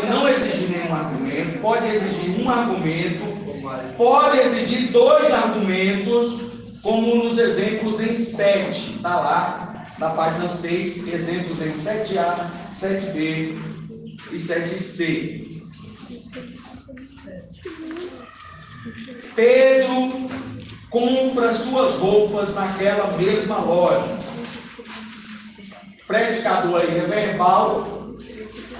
não exigir nenhum argumento, pode exigir um argumento, pode exigir 2 argumentos, como nos exemplos em 7. Está lá na página 6, exemplos em 7A, 7B e 7C. Pedro compra suas roupas naquela mesma loja. Predicador aí é verbal,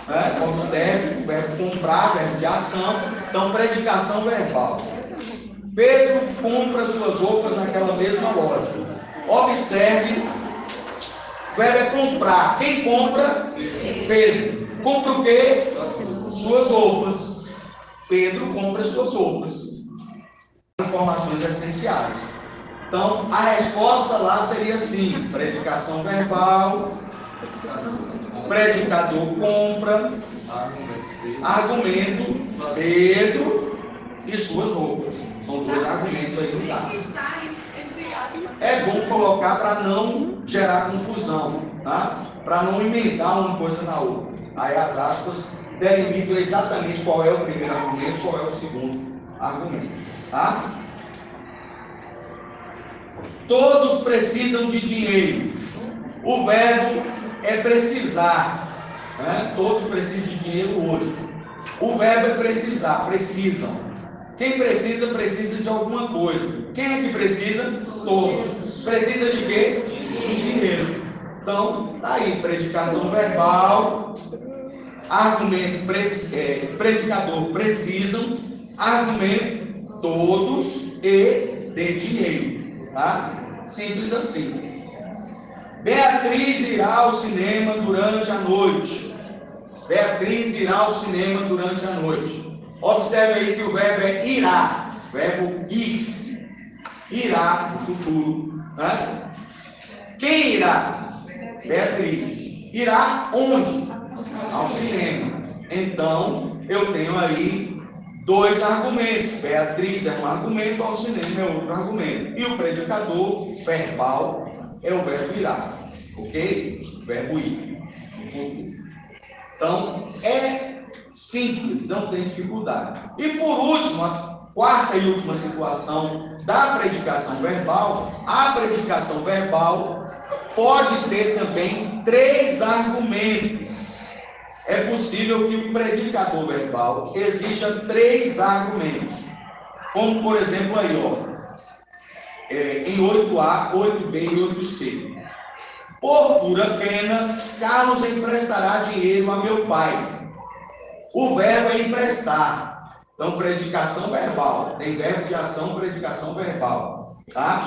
né? Observe, o verbo comprar, verbo de ação. Então, predicação verbal. Pedro compra suas roupas naquela mesma loja. Observe, o verbo é comprar. Quem compra? Pedro. Compra o quê? Suas roupas. Pedro compra suas roupas. Informações essenciais. Então, a resposta lá seria assim: predicação verbal, predicador compra, argumento, Pedro e suas roupas. São 2 argumentos aí no caso. É bom colocar para não gerar confusão, tá? Para não emendar uma coisa na outra. Aí as aspas delimitam exatamente qual é o primeiro argumento, qual é o segundo argumento, tá? Todos precisam de dinheiro. O verbo é precisar, né? Todos precisam de dinheiro hoje. O verbo é precisar, precisam. Quem precisa, precisa de alguma coisa. Quem é que precisa? Todos. Precisa de quê? De dinheiro. Então, tá aí, predicação verbal, argumento, predicador precisam, argumento todos e de dinheiro. Tá? Simples assim. Beatriz irá ao cinema durante a noite. Beatriz irá ao cinema durante a noite. Observe aí que o verbo é irá. Verbo ir. Irá, no futuro. Né? Quem irá? Beatriz. Irá onde? Ao cinema. Então, eu tenho aí 2 argumentos. Beatriz é um argumento, ao cinema é outro argumento. E o predicador verbal é o verbo irá. Ok? O verbo ir. No futuro. Então, é simples, não tem dificuldade. E por último, a 4ª e última situação da predicação verbal, a predicação verbal pode ter também 3 argumentos. É possível que o predicador verbal exija 3 argumentos. Como, por exemplo, aí, ó, em 8A, 8B e 8C. Por pura pena, Carlos emprestará dinheiro a meu pai. O verbo é emprestar. Então, predicação verbal. Tem verbo de ação, predicação verbal. Tá?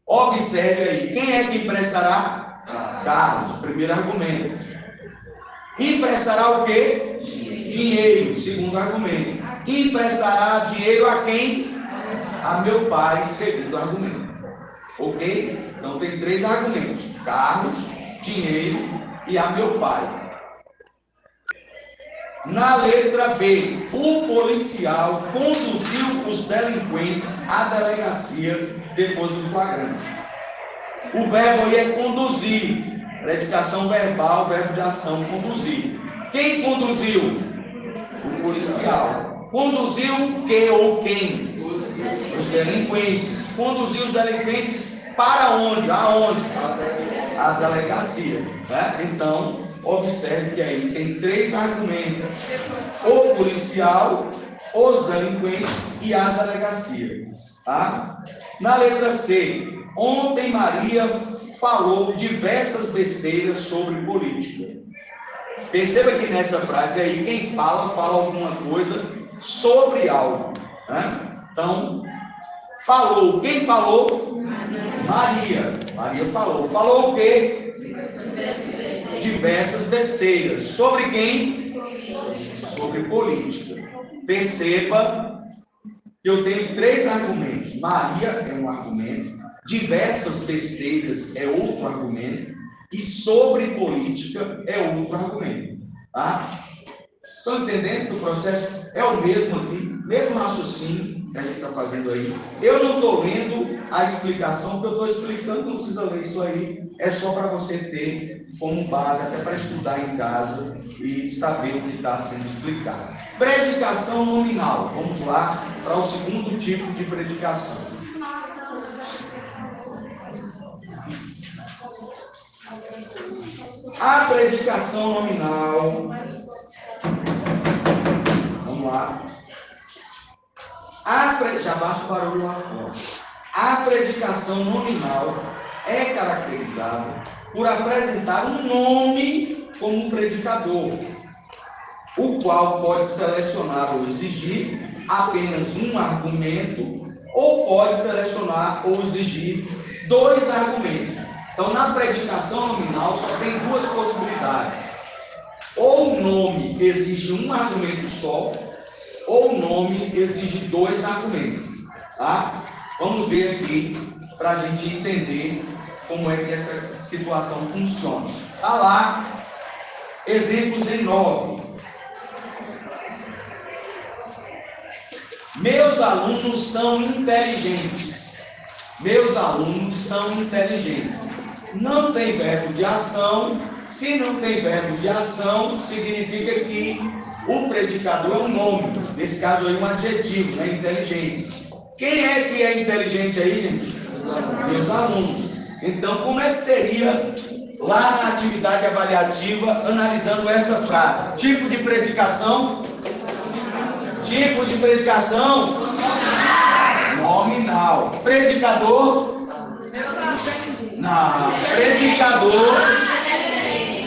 Observe aí. Quem é que emprestará? Carlos. Primeiro argumento. Emprestará o quê? Dinheiro. Segundo argumento. Emprestará dinheiro a quem? A meu pai. Segundo argumento. Ok? Então, tem 3 argumentos. Carlos, dinheiro e a meu pai. Na letra B, o policial conduziu os delinquentes à delegacia depois do flagrante. O verbo aí é conduzir. Predicação verbal, verbo de ação, conduzir. Quem conduziu? O policial. Conduziu o que ou quem? Os delinquentes. Conduziu os delinquentes para onde? Aonde? A delegacia. Né? Então, observe que aí tem 3 argumentos: o policial, os delinquentes e a delegacia. Tá? Na letra C, ontem Maria falou diversas besteiras sobre política. Perceba que nessa frase aí, quem fala alguma coisa sobre algo. Né? Então, falou. Quem falou? Maria. Maria falou. Falou o quê? Diversas besteiras. Sobre quem? Sobre política. Perceba que eu tenho 3 argumentos. Maria é um argumento, diversas besteiras é outro argumento, e sobre política é outro argumento. Tá? Estão entendendo que o processo é o mesmo aqui, mesmo raciocínio que a gente está fazendo aí. Eu não estou lendo a explicação, porque eu estou explicando, não precisa ler isso aí, é só para você ter como base, até para estudar em casa e saber o que está sendo explicado. Predicação nominal. Vamos lá para o segundo tipo de predicação. A predicação nominal. Vamos lá. Já baixa o barulho lá fora. A predicação nominal é caracterizada por apresentar um nome como predicador, o qual pode selecionar ou exigir apenas um argumento, ou pode selecionar ou exigir 2 argumentos. Então, na predicação nominal, só tem 2 possibilidades. Ou o nome exige um argumento só, ou o nome exige 2 argumentos. Tá? Vamos ver aqui, para a gente entender como é que essa situação funciona. Está lá, exemplos em 9. Meus alunos são inteligentes. Meus alunos são inteligentes. Não tem verbo de ação. Se não tem verbo de ação, significa que o predicador é um nome. Nesse caso aí, um adjetivo, né? Inteligente. Quem é que é inteligente aí, gente? Meus alunos. Então, como é que seria lá na atividade avaliativa, analisando essa frase? Tipo de predicação? Tipo de predicação? Nominal. Predicador? Não. Predicador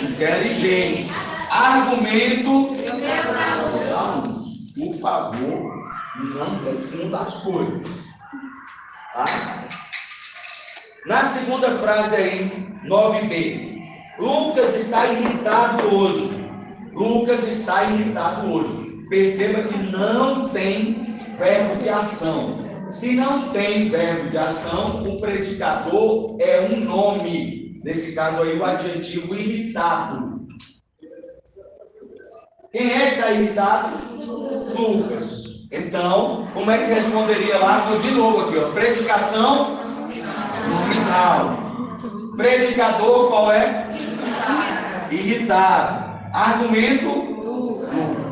inteligente. Argumento? Alunos. Por favor, não confunda as coisas. Tá? Na segunda frase aí, 9b. Lucas está irritado hoje. Lucas está irritado hoje. Perceba que não tem verbo de ação. Se não tem verbo de ação, o predicador é um nome. Nesse caso aí, o adjetivo irritado. Quem é que está irritado? Lucas. Então, como é que responderia lá? De novo aqui, ó. Predicação nominal. Predicador, qual é? Irritado. Argumento? Lucas.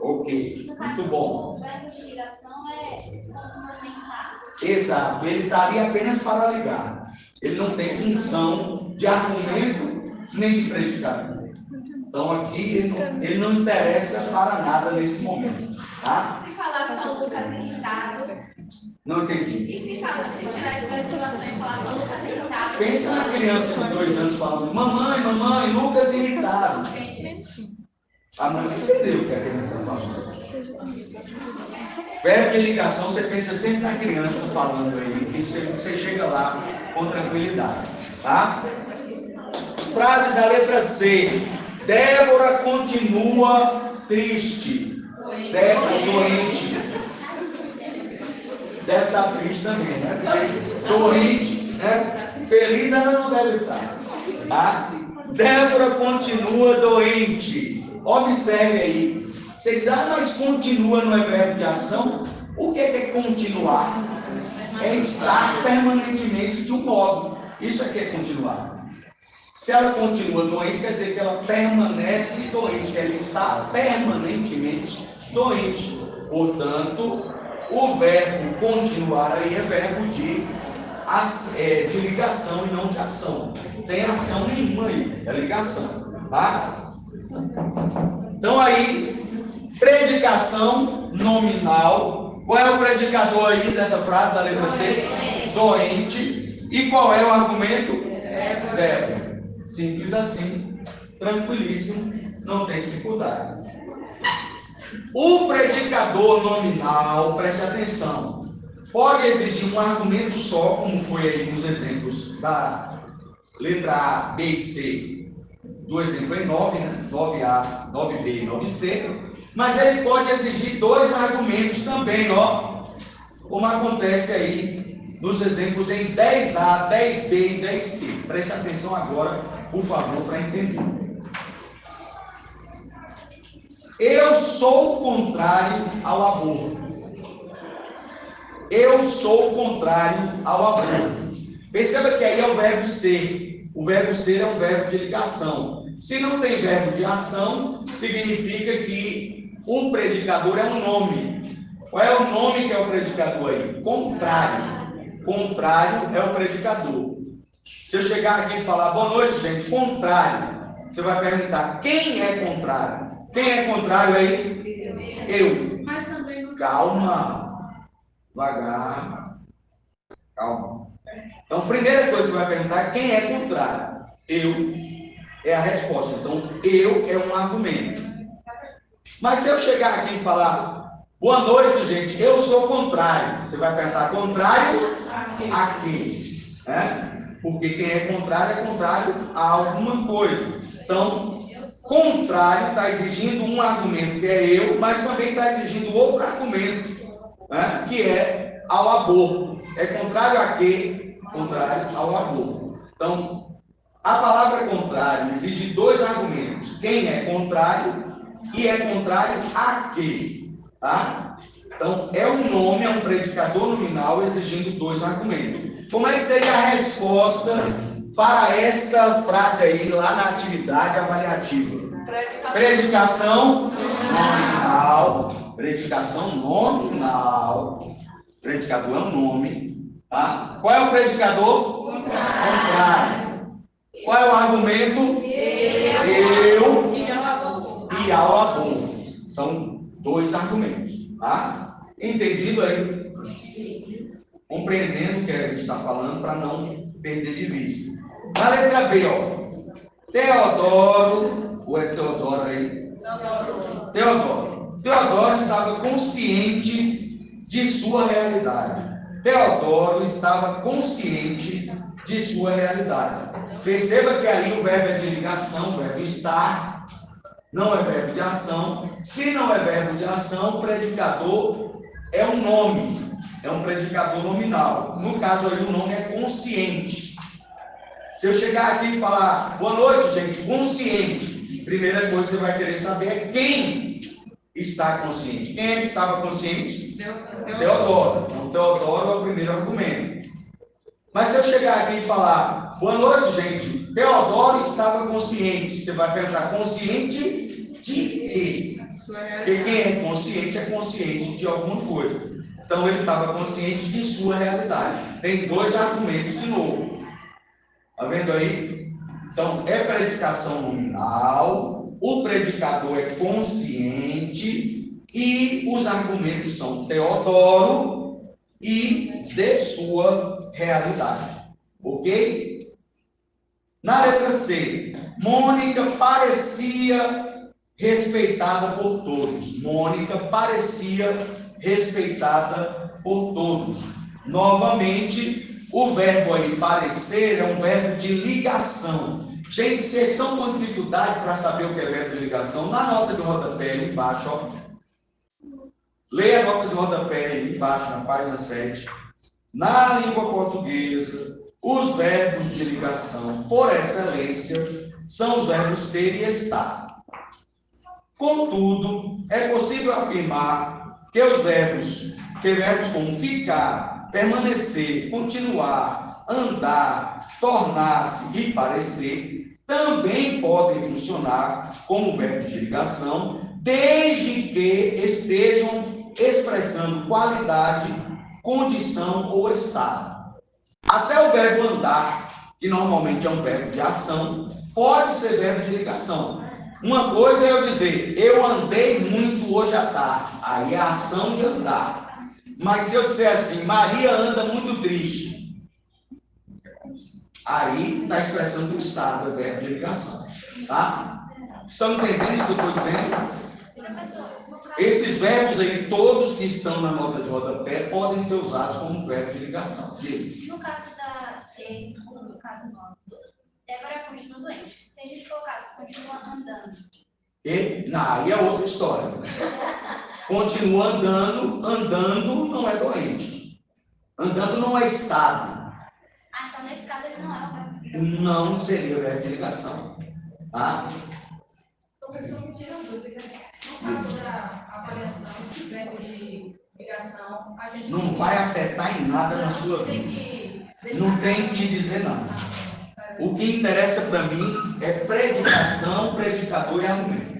Ok, muito bom. O verbo de ligação é complementar. Exato, ele está ali apenas para ligar. Ele não tem função de argumento nem de predicador. Então aqui ele não interessa para nada nesse momento. Tá? Se falar só Lucas irritado. Não entendi. E se tirar esse verbo e falar só Lucas irritado. Pensa na criança de 2 anos falando: mamãe, Lucas irritado. A mãe não entendeu o que a criança está falando. Verbo de ligação, você pensa sempre na criança falando aí, que você chega lá com tranquilidade. Tá? Frase da letra C. Débora continua triste. Débora doente. Deve estar triste também, né? Porque doente, né? Feliz ela não deve estar. Tá? Débora continua doente. Observe aí. Você diz, mas continua não é verbo de ação? O que é continuar? É estar permanentemente de um modo. Isso aqui é continuar. Se ela continua doente, quer dizer que ela permanece doente, que ela está permanentemente doente. Portanto, o verbo continuar aí é verbo de ligação e não de ação. Não tem ação nenhuma aí, é ligação. Tá? Então aí, predicação nominal. Qual é o predicador aí dessa frase da letra C? Doente. E qual é o argumento? Verbo. Simples assim, tranquilíssimo, não tem dificuldade. O predicador nominal, preste atenção, pode exigir um argumento só, como foi aí nos exemplos da letra A, B e C, do exemplo em 9, né? 9A, 9B e 9C, mas ele pode exigir dois argumentos também, ó, como acontece aí nos exemplos em 10A, 10B e 10C. Preste atenção agora, por favor, para entender. Eu sou contrário ao aborto. Eu sou contrário ao aborto. Perceba que aí é o verbo ser. O verbo ser é um verbo de ligação. Se não tem verbo de ação, significa que o predicador é um nome. Qual é o nome que é o predicador aí? Contrário. Contrário é o predicador. Se eu chegar aqui e falar, boa noite, gente, contrário, você vai perguntar, quem é contrário? Quem é contrário aí? Eu. Mas também não. Calma. Devagar. Calma. Então, a primeira coisa que você vai perguntar é quem é contrário? Eu é a resposta. Então, eu é um argumento. Mas se eu chegar aqui e falar, boa noite, gente, eu sou contrário. Você vai perguntar, contrário a quê? Porque quem é contrário a alguma coisa. Então, contrário está exigindo um argumento que é eu, mas também está exigindo outro argumento, que é ao aborto. É contrário a quê? Contrário ao aborto. Então, a palavra contrário exige dois argumentos. Quem é contrário e é contrário a quê? Tá? Então, é um nome, é um predicador nominal exigindo dois argumentos. Como é que seria a resposta para esta frase aí, lá na atividade avaliativa? Predicação nominal. Predicação nominal. Predicador é um nome. Tá? Qual é o predicador? Contrário. Qual é o argumento? Eu e ao aborto. São dois argumentos. Tá? Entendido aí? Compreendendo o que a gente está falando para não perder de vista. Na letra B, ó. Teodoro, ou é Teodoro aí? Teodoro estava consciente de sua realidade. Teodoro estava consciente de sua realidade. Perceba que aí o verbo é de ligação, o verbo estar, não é verbo de ação. Se não é verbo de ação, o predicador é um nome. É um predicador nominal. No caso aí, o nome é consciente. Se eu chegar aqui e falar, boa noite, gente, consciente, primeira coisa que você vai querer saber é quem está consciente. Quem é que estava consciente? Teodoro. Então, Teodoro é o primeiro argumento. Mas se eu chegar aqui e falar, boa noite, gente, Teodoro estava consciente, você vai perguntar, consciente de quê? Porque quem é consciente de alguma coisa. Então, ele estava consciente de sua realidade. Tem dois argumentos de novo. Está vendo aí? Então, é predicação nominal, o predicador é consciente e os argumentos são Teodoro e de sua realidade. Ok? Na letra C, Mônica parecia respeitada por todos. Mônica parecia respeitada por todos. Novamente, o verbo aí parecer é um verbo de ligação. Gente, vocês estão com dificuldade para saber o que é verbo de ligação? Na nota de rodapé ali embaixo, ó. Leia a nota de rodapé ali embaixo, na página 7. Na língua portuguesa, os verbos de ligação, por excelência, são os verbos ser e estar. Contudo, é possível afirmar que verbos como ficar, permanecer, continuar, andar, tornar-se e parecer, também podem funcionar como verbos de ligação, desde que estejam expressando qualidade, condição ou estado. Até o verbo andar, que normalmente é um verbo de ação, pode ser verbo de ligação. Uma coisa é eu dizer, eu andei muito hoje à tarde, aí é a ação de andar. Mas se eu disser assim, Maria anda muito triste, aí está expressando o estado, é verbo de ligação. Tá? Estão entendendo o que eu estou dizendo? Esses verbos aí, todos que estão na nota de rodapé, podem ser usados como verbo de ligação. No caso da C, no caso 9, Débora continua doente. Se a gente colocasse continua andando. Aí é outra história. Continua andando, andando não é doente. Andando não é estado. Ah, então nesse caso ele não é o verbo. Não seria verbo de ligação. Tá? Professor, me tira a dúvida. No caso da avaliação de verbo de ligação, a gente Não vai afetar em nada na sua vida. Não tem que dizer nada. O que interessa para mim é predicação, predicador e argumento.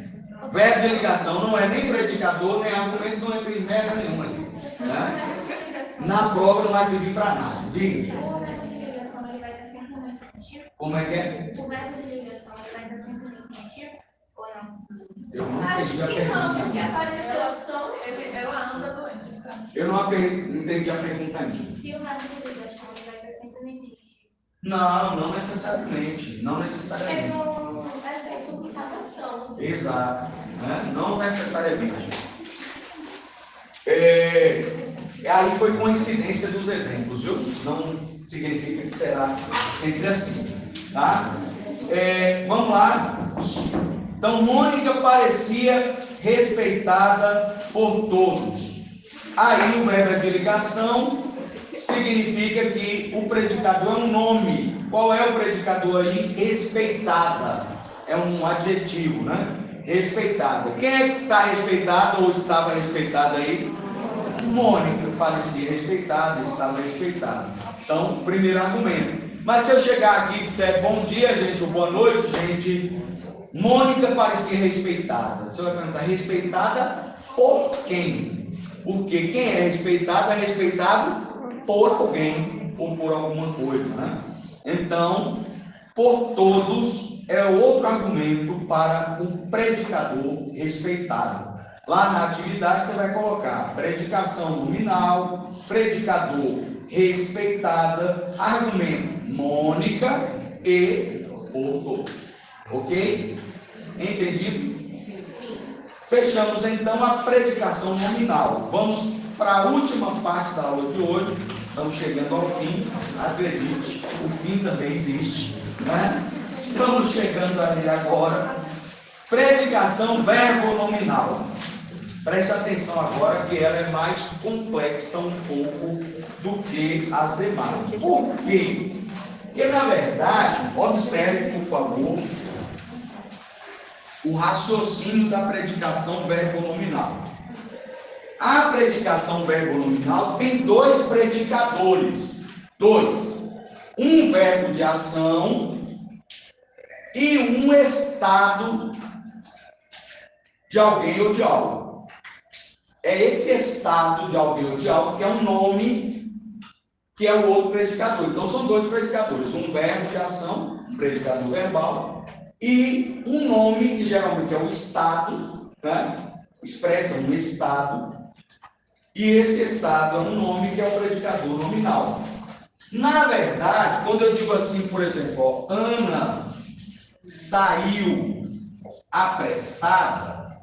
Verbo de ligação não é nem predicador, nem argumento, não é merda nenhuma ali. Né? Na prova não vai servir para nada. Diga. O verbo de ligação ele vai estar sempre no infinitiva? Como é que é? O verbo de ligação ele vai estar sempre no infinitiva? Ou não? Eu não Acho entendi a que não, porque pergunta. apareceu só ela anda doente. Eu não entendi a pergunta ainda. Se o verbo de ligação ele vai estar sempre no infinitiva? Não necessariamente. Não É necessariamente. no exemplo que está ação. Exato. Né? Não necessariamente. Aí foi coincidência dos exemplos, viu? Não significa que será sempre assim. Tá? Vamos lá. Então, Mônica parecia respeitada por todos. Aí o verbo de ligação significa que o predicador é um nome. Qual é o predicador aí? Respeitada. É um adjetivo, né? Respeitada. Quem é que está respeitada ou estava respeitada aí? Mônica parecia respeitada, estava respeitada. Então, primeiro argumento. Mas se eu chegar aqui e disser bom dia, gente, ou boa noite, gente, Mônica parecia respeitada. Você vai perguntar, respeitada por quem? Porque quem é respeitado por alguém ou por alguma coisa, né? Então, por todos é outro argumento para o predicador respeitado. Lá na atividade você vai colocar predicação nominal, predicador respeitada, argumento Mônica e por todos. Ok? Entendido? Fechamos então a predicação nominal. Vamos para a última parte da aula de hoje. Estamos chegando ao fim. Acredite, o fim também existe, né? Estamos chegando ali agora. Predicação verbo nominal. Preste atenção agora que ela é mais complexa um pouco do que as demais. Por quê? Porque, na verdade, observe, por favor, o raciocínio da predicação verbo nominal. A predicação verbo nominal tem dois predicadores. Um verbo de ação e um estado de alguém ou de algo. É esse estado de alguém ou de algo que é um nome, que é o outro predicador. Então são dois predicadores, um verbo de ação, um predicador verbal, e um nome, que geralmente é o estado, né? Expressa um estado, e esse estado é um nome que é o predicador nominal. Na verdade, quando eu digo assim, por exemplo, ó, Ana saiu apressada,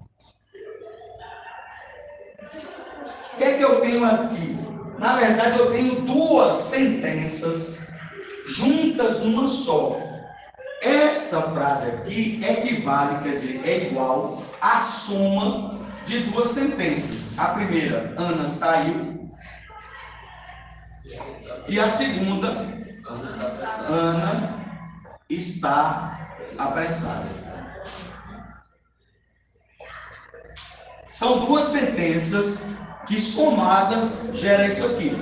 o que é que eu tenho aqui? Na verdade, eu tenho duas sentenças juntas numa só. Esta frase aqui equivale, quer dizer, é igual à soma de duas sentenças. A primeira, Ana saiu. E a segunda, Ana está apressada. São duas sentenças que somadas geram isso aqui.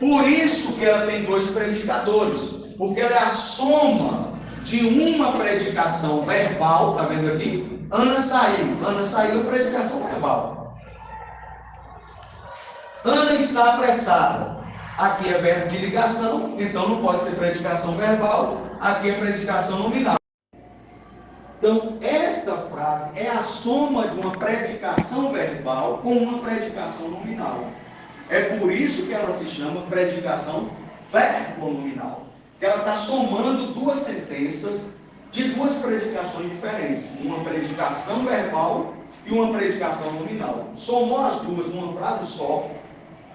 Por isso que ela tem dois predicadores, porque ela é a soma de uma predicação verbal, tá vendo aqui? Ana saiu é predicação verbal. Ana está apressada. Aqui é verbo de ligação, então não pode ser predicação verbal, aqui é predicação nominal. Então, esta frase é a soma de uma predicação verbal com uma predicação nominal. É por isso que ela se chama predicação verbonominal. Que ela está somando duas sentenças de duas predicações diferentes. Uma predicação verbal e uma predicação nominal. Somou as duas numa frase só,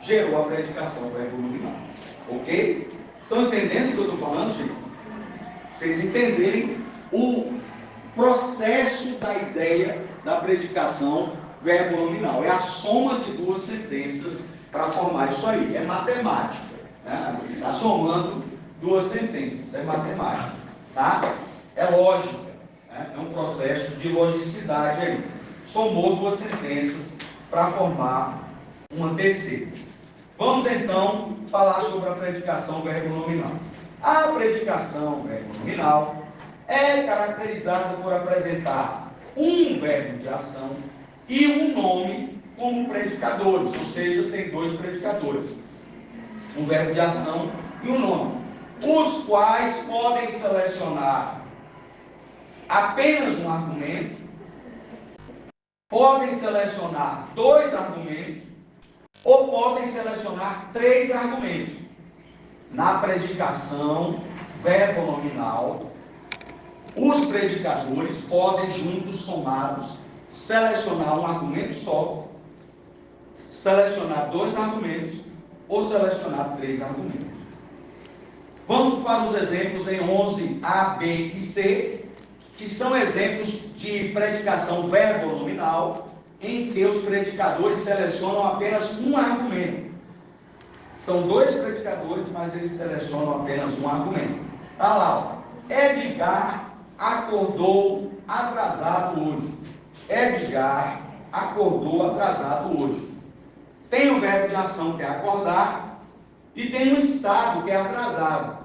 gerou a predicação verbonominal. Ok? Estão entendendo o que eu estou falando, gente? Vocês entenderem o processo da ideia da predicação verbonominal. É a soma de duas sentenças para formar isso aí. É matemática. Né? Está somando duas sentenças. É matemática. Tá? É lógica. Né? É um processo de logicidade aí. Somou duas sentenças para formar uma terceira. Vamos então falar sobre a predicação verbonominal. A predicação verbonominal é caracterizada por apresentar um verbo de ação e um nome como predicadores, ou seja, tem dois predicadores, um verbo de ação e um nome, os quais podem selecionar apenas um argumento, podem selecionar dois argumentos ou podem selecionar três argumentos. Na predicação verbonominal, os predicadores podem, juntos, somados, selecionar um argumento só, selecionar dois argumentos ou selecionar três argumentos. Vamos para os exemplos em 11, A, B e C, que são exemplos de predicação verbonominal, em que os predicadores selecionam apenas um argumento. São dois predicadores, mas eles selecionam apenas um argumento. Está lá, ó. Edgar acordou atrasado hoje. Edgar acordou atrasado hoje. Tem o verbo de ação, que é acordar, e tem um estado, que é atrasado.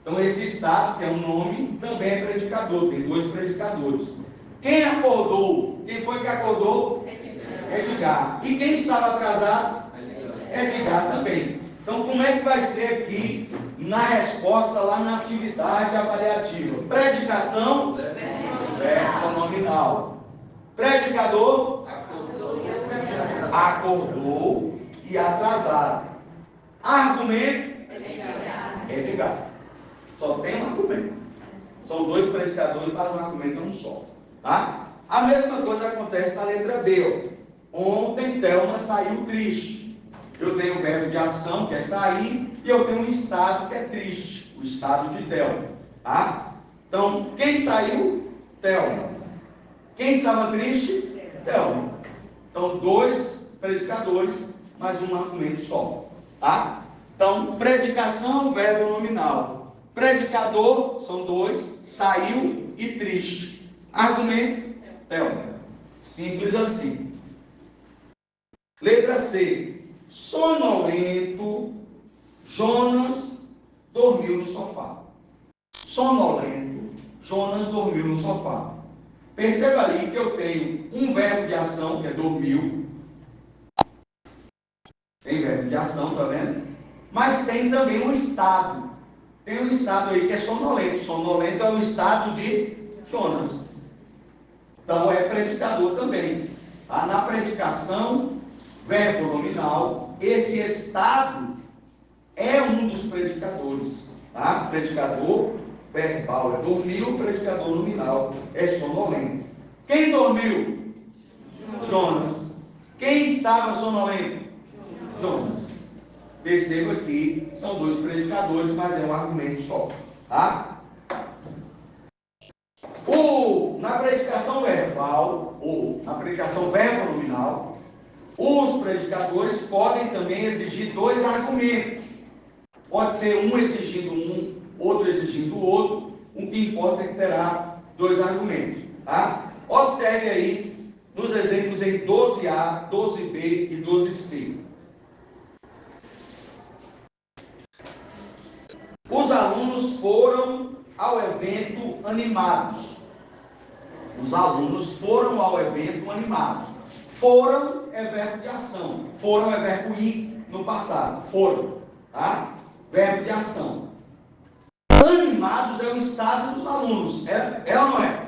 Então, esse estado, que é um nome, também é predicador, tem dois predicadores. Quem acordou? Quem foi que acordou? Edgar. E quem estava atrasado? Edgar também. Então, como é que vai ser aqui na resposta, lá na atividade avaliativa? Predicação verbonominal. Predicador acordou e atrasado. Argumento Edgar. Só tem um argumento. São dois predicadores, mas um argumento é um só. Tá? A mesma coisa acontece na letra B. Ó. Ontem Thelma saiu triste. Eu tenho o verbo de ação, que é sair, e eu tenho um estado, que é triste, o estado de Thelma. Tá? Então, quem saiu? Thelma. Quem estava triste? Thelma. Então, dois predicadores, mas um argumento só. Tá? Então, predicação, verbo nominal. Predicador, são dois, saiu e triste. Argumento, Thelma. Simples assim. Letra C. Sonolento, Jonas dormiu no sofá. Sonolento, Jonas dormiu no sofá. Perceba ali que eu tenho um verbo de ação, que é dormiu. Tem verbo de ação, tá vendo? Mas tem também um estado. Tem um estado aí que é sonolento. Sonolento é o estado de Jonas. Então é predicador também. Tá? Na predicação verbo nominal, esse estado é um dos predicadores. Tá? Predicador verbal é dormiu, predicador nominal é sonolento. Quem dormiu? Jonas. Quem estava sonolento? Jonas. Perceba que são dois predicadores, mas é um argumento só. Tá? Na predicação verbal, ou na predicação verbo-nominal, os predicadores podem também exigir dois argumentos. Pode ser um exigindo um, outro exigindo o outro. O que importa é que terá dois argumentos. Tá? Observe aí nos exemplos em 12A, 12B e 12C. Os alunos foram ao evento animados. Os alunos foram ao evento animados. Foram é verbo de ação. Foram é verbo ir no passado. Foram, tá? Verbo de ação. Animados é o estado dos alunos. É ou não é?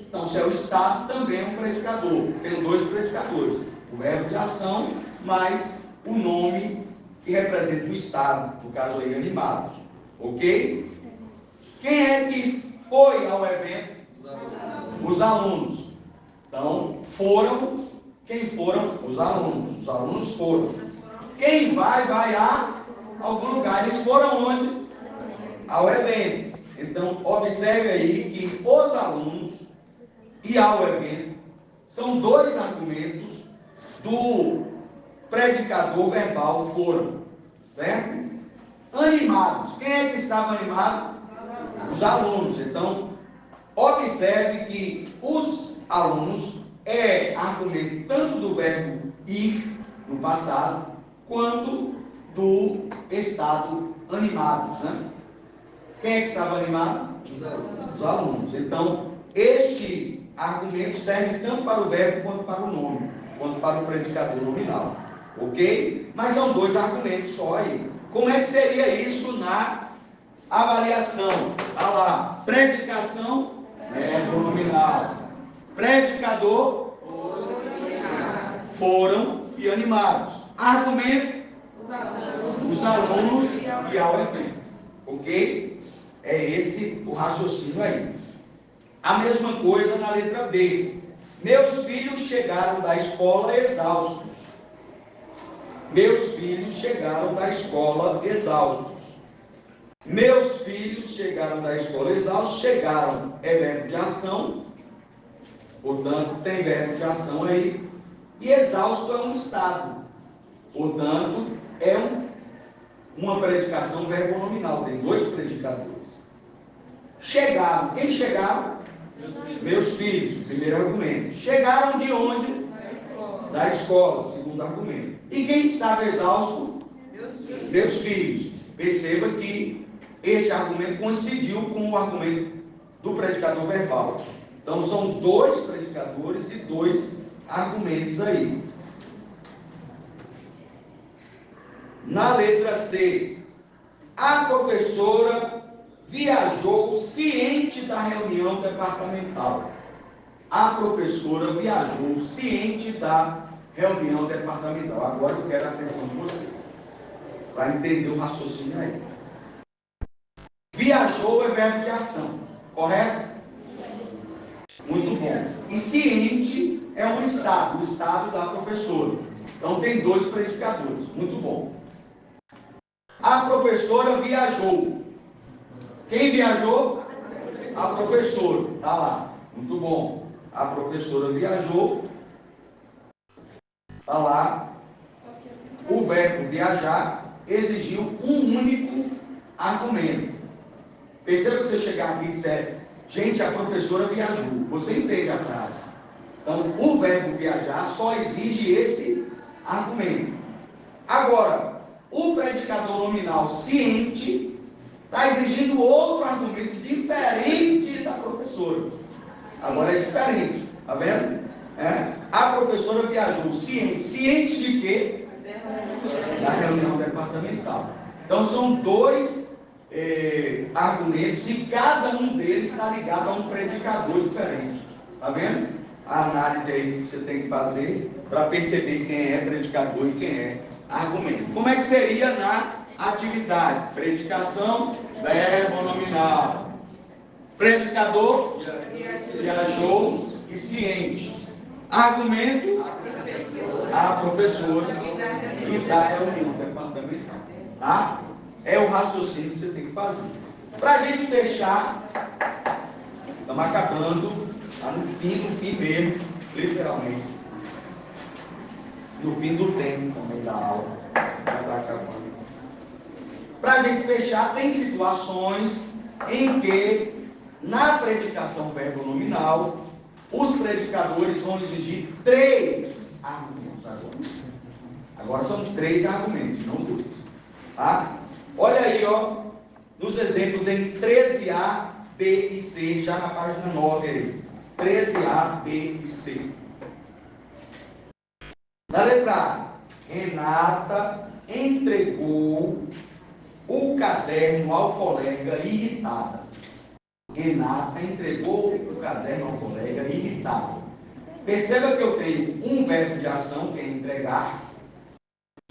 Então, se é o estado, também é um predicador. Tem dois predicadores. O verbo de ação, mais o nome que representa o estado. No caso aí, animados. Ok? Quem é que foi ao evento? Os alunos. Então, foram. Quem foram? Os alunos. Os alunos foram. Quem vai a algum lugar. Eles foram onde? Ao evento. Então, observe aí que os alunos e ao evento são dois argumentos do predicador verbal foram. Certo? Animados. Quem é que estava animado? Os alunos. Então, observe que os alunos é argumento tanto do verbo ir no passado, quanto do estado animados, né? Quem é que estava animado? Os alunos. Então, este argumento serve tanto para o verbo quanto para o nome, quanto para o predicador nominal. Ok? Mas são dois argumentos só aí. Como é que seria isso na avaliação? Olha lá, predicação, verbo nominal. Predicador, foram e animados. Argumento, os alunos e ao evento. Ok? É esse o raciocínio aí. A mesma coisa na letra B. Meus filhos chegaram da escola exaustos. Meus filhos chegaram da escola exaustos. Meus filhos chegaram da escola exaustos. Chegaram é verbo de ação. Portanto, tem verbo de ação aí. E exausto é um estado. Portanto, é uma predicação verbo nominal. Tem dois predicadores. Chegaram. Quem chegaram? Meus filhos. Primeiro argumento. Chegaram de onde? Da escola. Segundo argumento. E quem estava exausto? Meus filhos. Perceba que esse argumento coincidiu com o argumento do predicador verbal. Então, são dois predicadores e dois argumentos aí. Na letra C, a professora viajou ciente da reunião departamental. A professora viajou ciente da reunião departamental. Agora eu quero a atenção de vocês, para entender o raciocínio aí. Viajou é verbo de ação, correto? Muito bom. E ciente é um estado, o estado da professora. Então tem dois predicadores. Muito bom. A professora viajou. Quem viajou? A professora. Está lá. Muito bom. A professora viajou. Está lá. O verbo viajar exigiu um único argumento. Perceba que você chegar aqui e disser, gente, a professora viajou. Você entende a frase. Então, o verbo viajar só exige esse argumento. Agora, o predicador nominal ciente está exigindo outro argumento diferente da professora. Agora é diferente. Está vendo? A professora viajou ciente. Ciente de quê? Da reunião departamental. Então, são dois argumentos e cada um deles está ligado a um predicador diferente. Está vendo? A análise aí que você tem que fazer para perceber quem é predicador e quem é argumento. Como é que seria na atividade? Predicação, verbo nominal. Predicador, viajou e ciente. Argumento, a professora e da reunião departamental. Tá? É o raciocínio que você tem que fazer. Para a gente fechar, estamos acabando, tá no fim mesmo, literalmente. No fim do tempo também da aula. Já está acabando. Para a gente fechar, tem situações em que, na predicação verbo nominal, os predicadores vão exigir 3 argumentos agora. Agora são 3 argumentos, não 2. Tá? Olha aí, ó, nos exemplos em 13A, B e C, já na página 9 aí. 13A, B e C. Na letra A, Renata entregou o caderno ao colega irritada. Renata entregou o caderno ao colega irritada. Perceba que eu tenho um verbo de ação, que é entregar,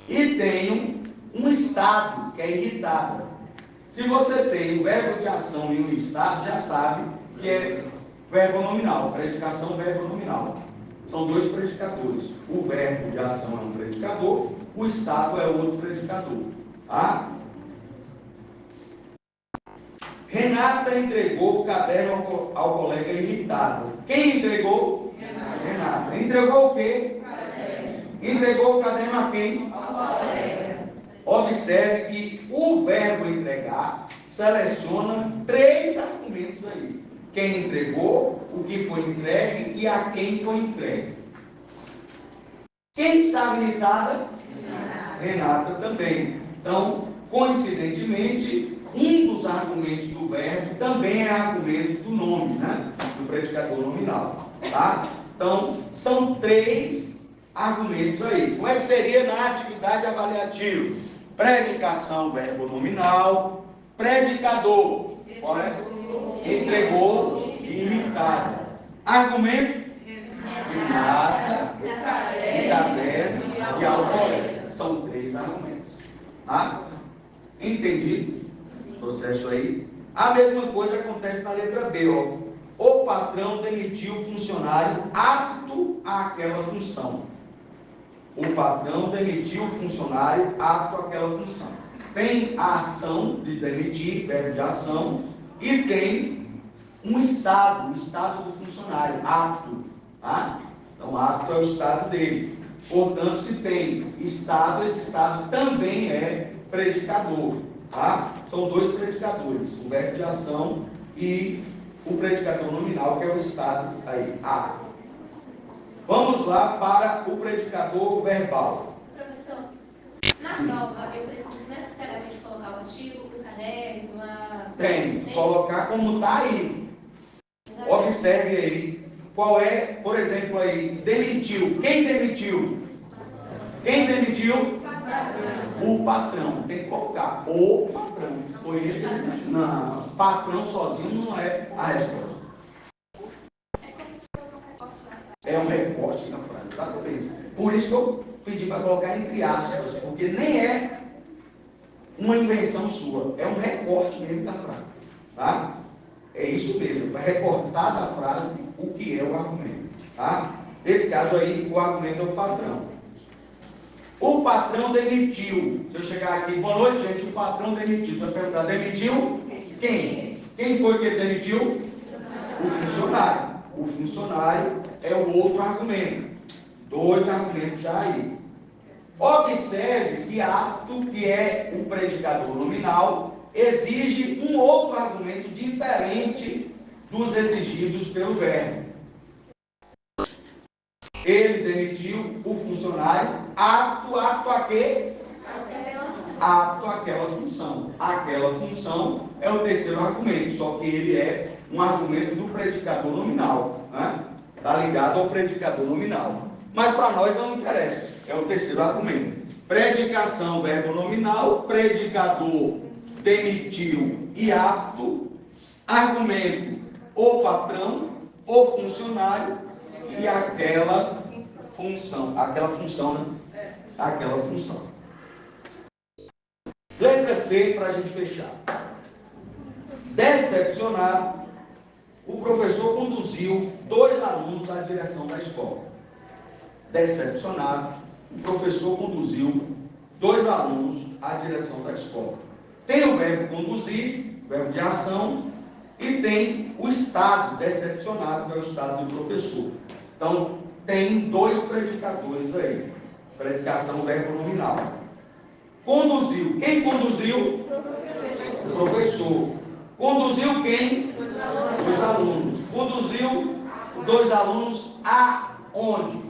e tenho um estado, que é irritada. Se você tem um verbo de ação e um estado, já sabe que é verbo nominal, predicação, verbo nominal. São 2 predicadores. O verbo de ação é um predicador, o estado é outro predicador. Tá? Renata entregou o caderno ao colega irritado. Quem entregou? Renata. Entregou o quê? Entregou o caderno a quem? Ao colega. Observe que o verbo entregar seleciona 3 argumentos aí. Quem entregou, o que foi entregue e a quem foi entregue. Quem estava irritada? Renata também. Então, coincidentemente, um dos argumentos do verbo também é argumento do nome, né? Do predicador nominal. Tá? Então, são 3 argumentos aí. Como é que seria na atividade avaliativa? Predicação, verbo nominal. Predicador, qual é? Entregou e irritada. Argumento? Renata, o caderno e ao colega. São 3 argumentos. Tá? Entendido? Processo aí. A mesma coisa acontece na letra B, ó. O patrão demitiu o funcionário apto àquela função. O patrão demitiu o funcionário apto àquela função. Tem a ação de demitir, verbo de ação, e tem um estado, o estado do funcionário, apto. Tá? Então, apto é o estado dele. Portanto, se tem estado, esse estado também é predicador. Tá? São 2 predicadores, o verbo de ação e o predicador nominal, que é o estado aí, apto. Vamos lá para o predicador verbal. Professor, na prova eu preciso necessariamente colocar o artigo, o caderno, Tem que colocar como está aí. Observe aí. Qual é, por exemplo, aí, demitiu. Quem demitiu? Quem demitiu? O patrão. Tem que colocar o patrão. Foi ele que demitiu. Não, patrão sozinho não é a resposta. É um recorte na frase, exatamente. Por isso que eu pedi para colocar entre aspas, porque nem é uma invenção sua, é um recorte mesmo da frase. Tá? É isso mesmo, para recortar da frase o que é o argumento. Tá? Nesse caso aí, o argumento é o patrão. O patrão demitiu. Se eu chegar aqui, boa noite, gente, o patrão demitiu. Se eu perguntar, demitiu? Quem? Quem foi que demitiu? O funcionário. O funcionário é o outro argumento. 2 argumentos já aí. Observe que apto, que é o predicador nominal, exige um outro argumento diferente dos exigidos pelo verbo. Ele demitiu o funcionário apto a quê? Apto àquela função. Aquela função é o terceiro argumento, só que ele é um argumento do predicador nominal. Está ligado ao predicador nominal. Mas para nós não interessa. É o terceiro argumento. Predicação, verbo nominal. Predicador, demitiu e apto. Argumento, o patrão, o funcionário e aquela função. Aquela função, né? Aquela função. Letra C, para a gente fechar. Decepcionado, o professor conduziu 2 alunos à direção da escola. Decepcionado, o professor conduziu 2 alunos à direção da escola. Tem o verbo conduzir, verbo de ação, e tem o estado, decepcionado, que é o estado do professor. Então, tem 2 predicadores aí. Predicação, verbo nominal. Conduziu. Quem conduziu? O professor. Conduziu quem? Os alunos. Conduziu 2 alunos aonde?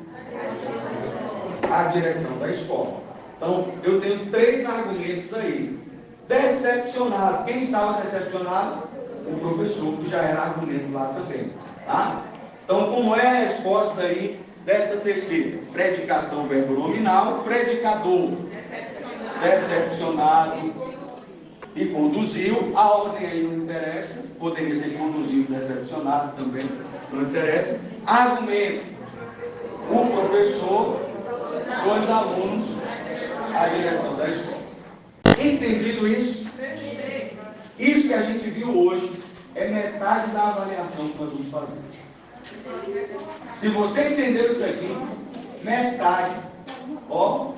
A direção da escola. Então, eu tenho 3 argumentos aí. Decepcionado. Quem estava decepcionado? O professor, que já era argumento lá também. Tá? Então, como é a resposta aí dessa terceira? Predicação, verbo nominal. Predicador, decepcionado e conduziu. A ordem aí não interessa. Poderia ser conduzido, decepcionado também. Não interessa. Argumento. O professor, 2 alunos, a direção da escola. Entendido isso? Isso que a gente viu hoje é metade da avaliação que nós vamos fazer. Se você entendeu isso aqui, metade, ó,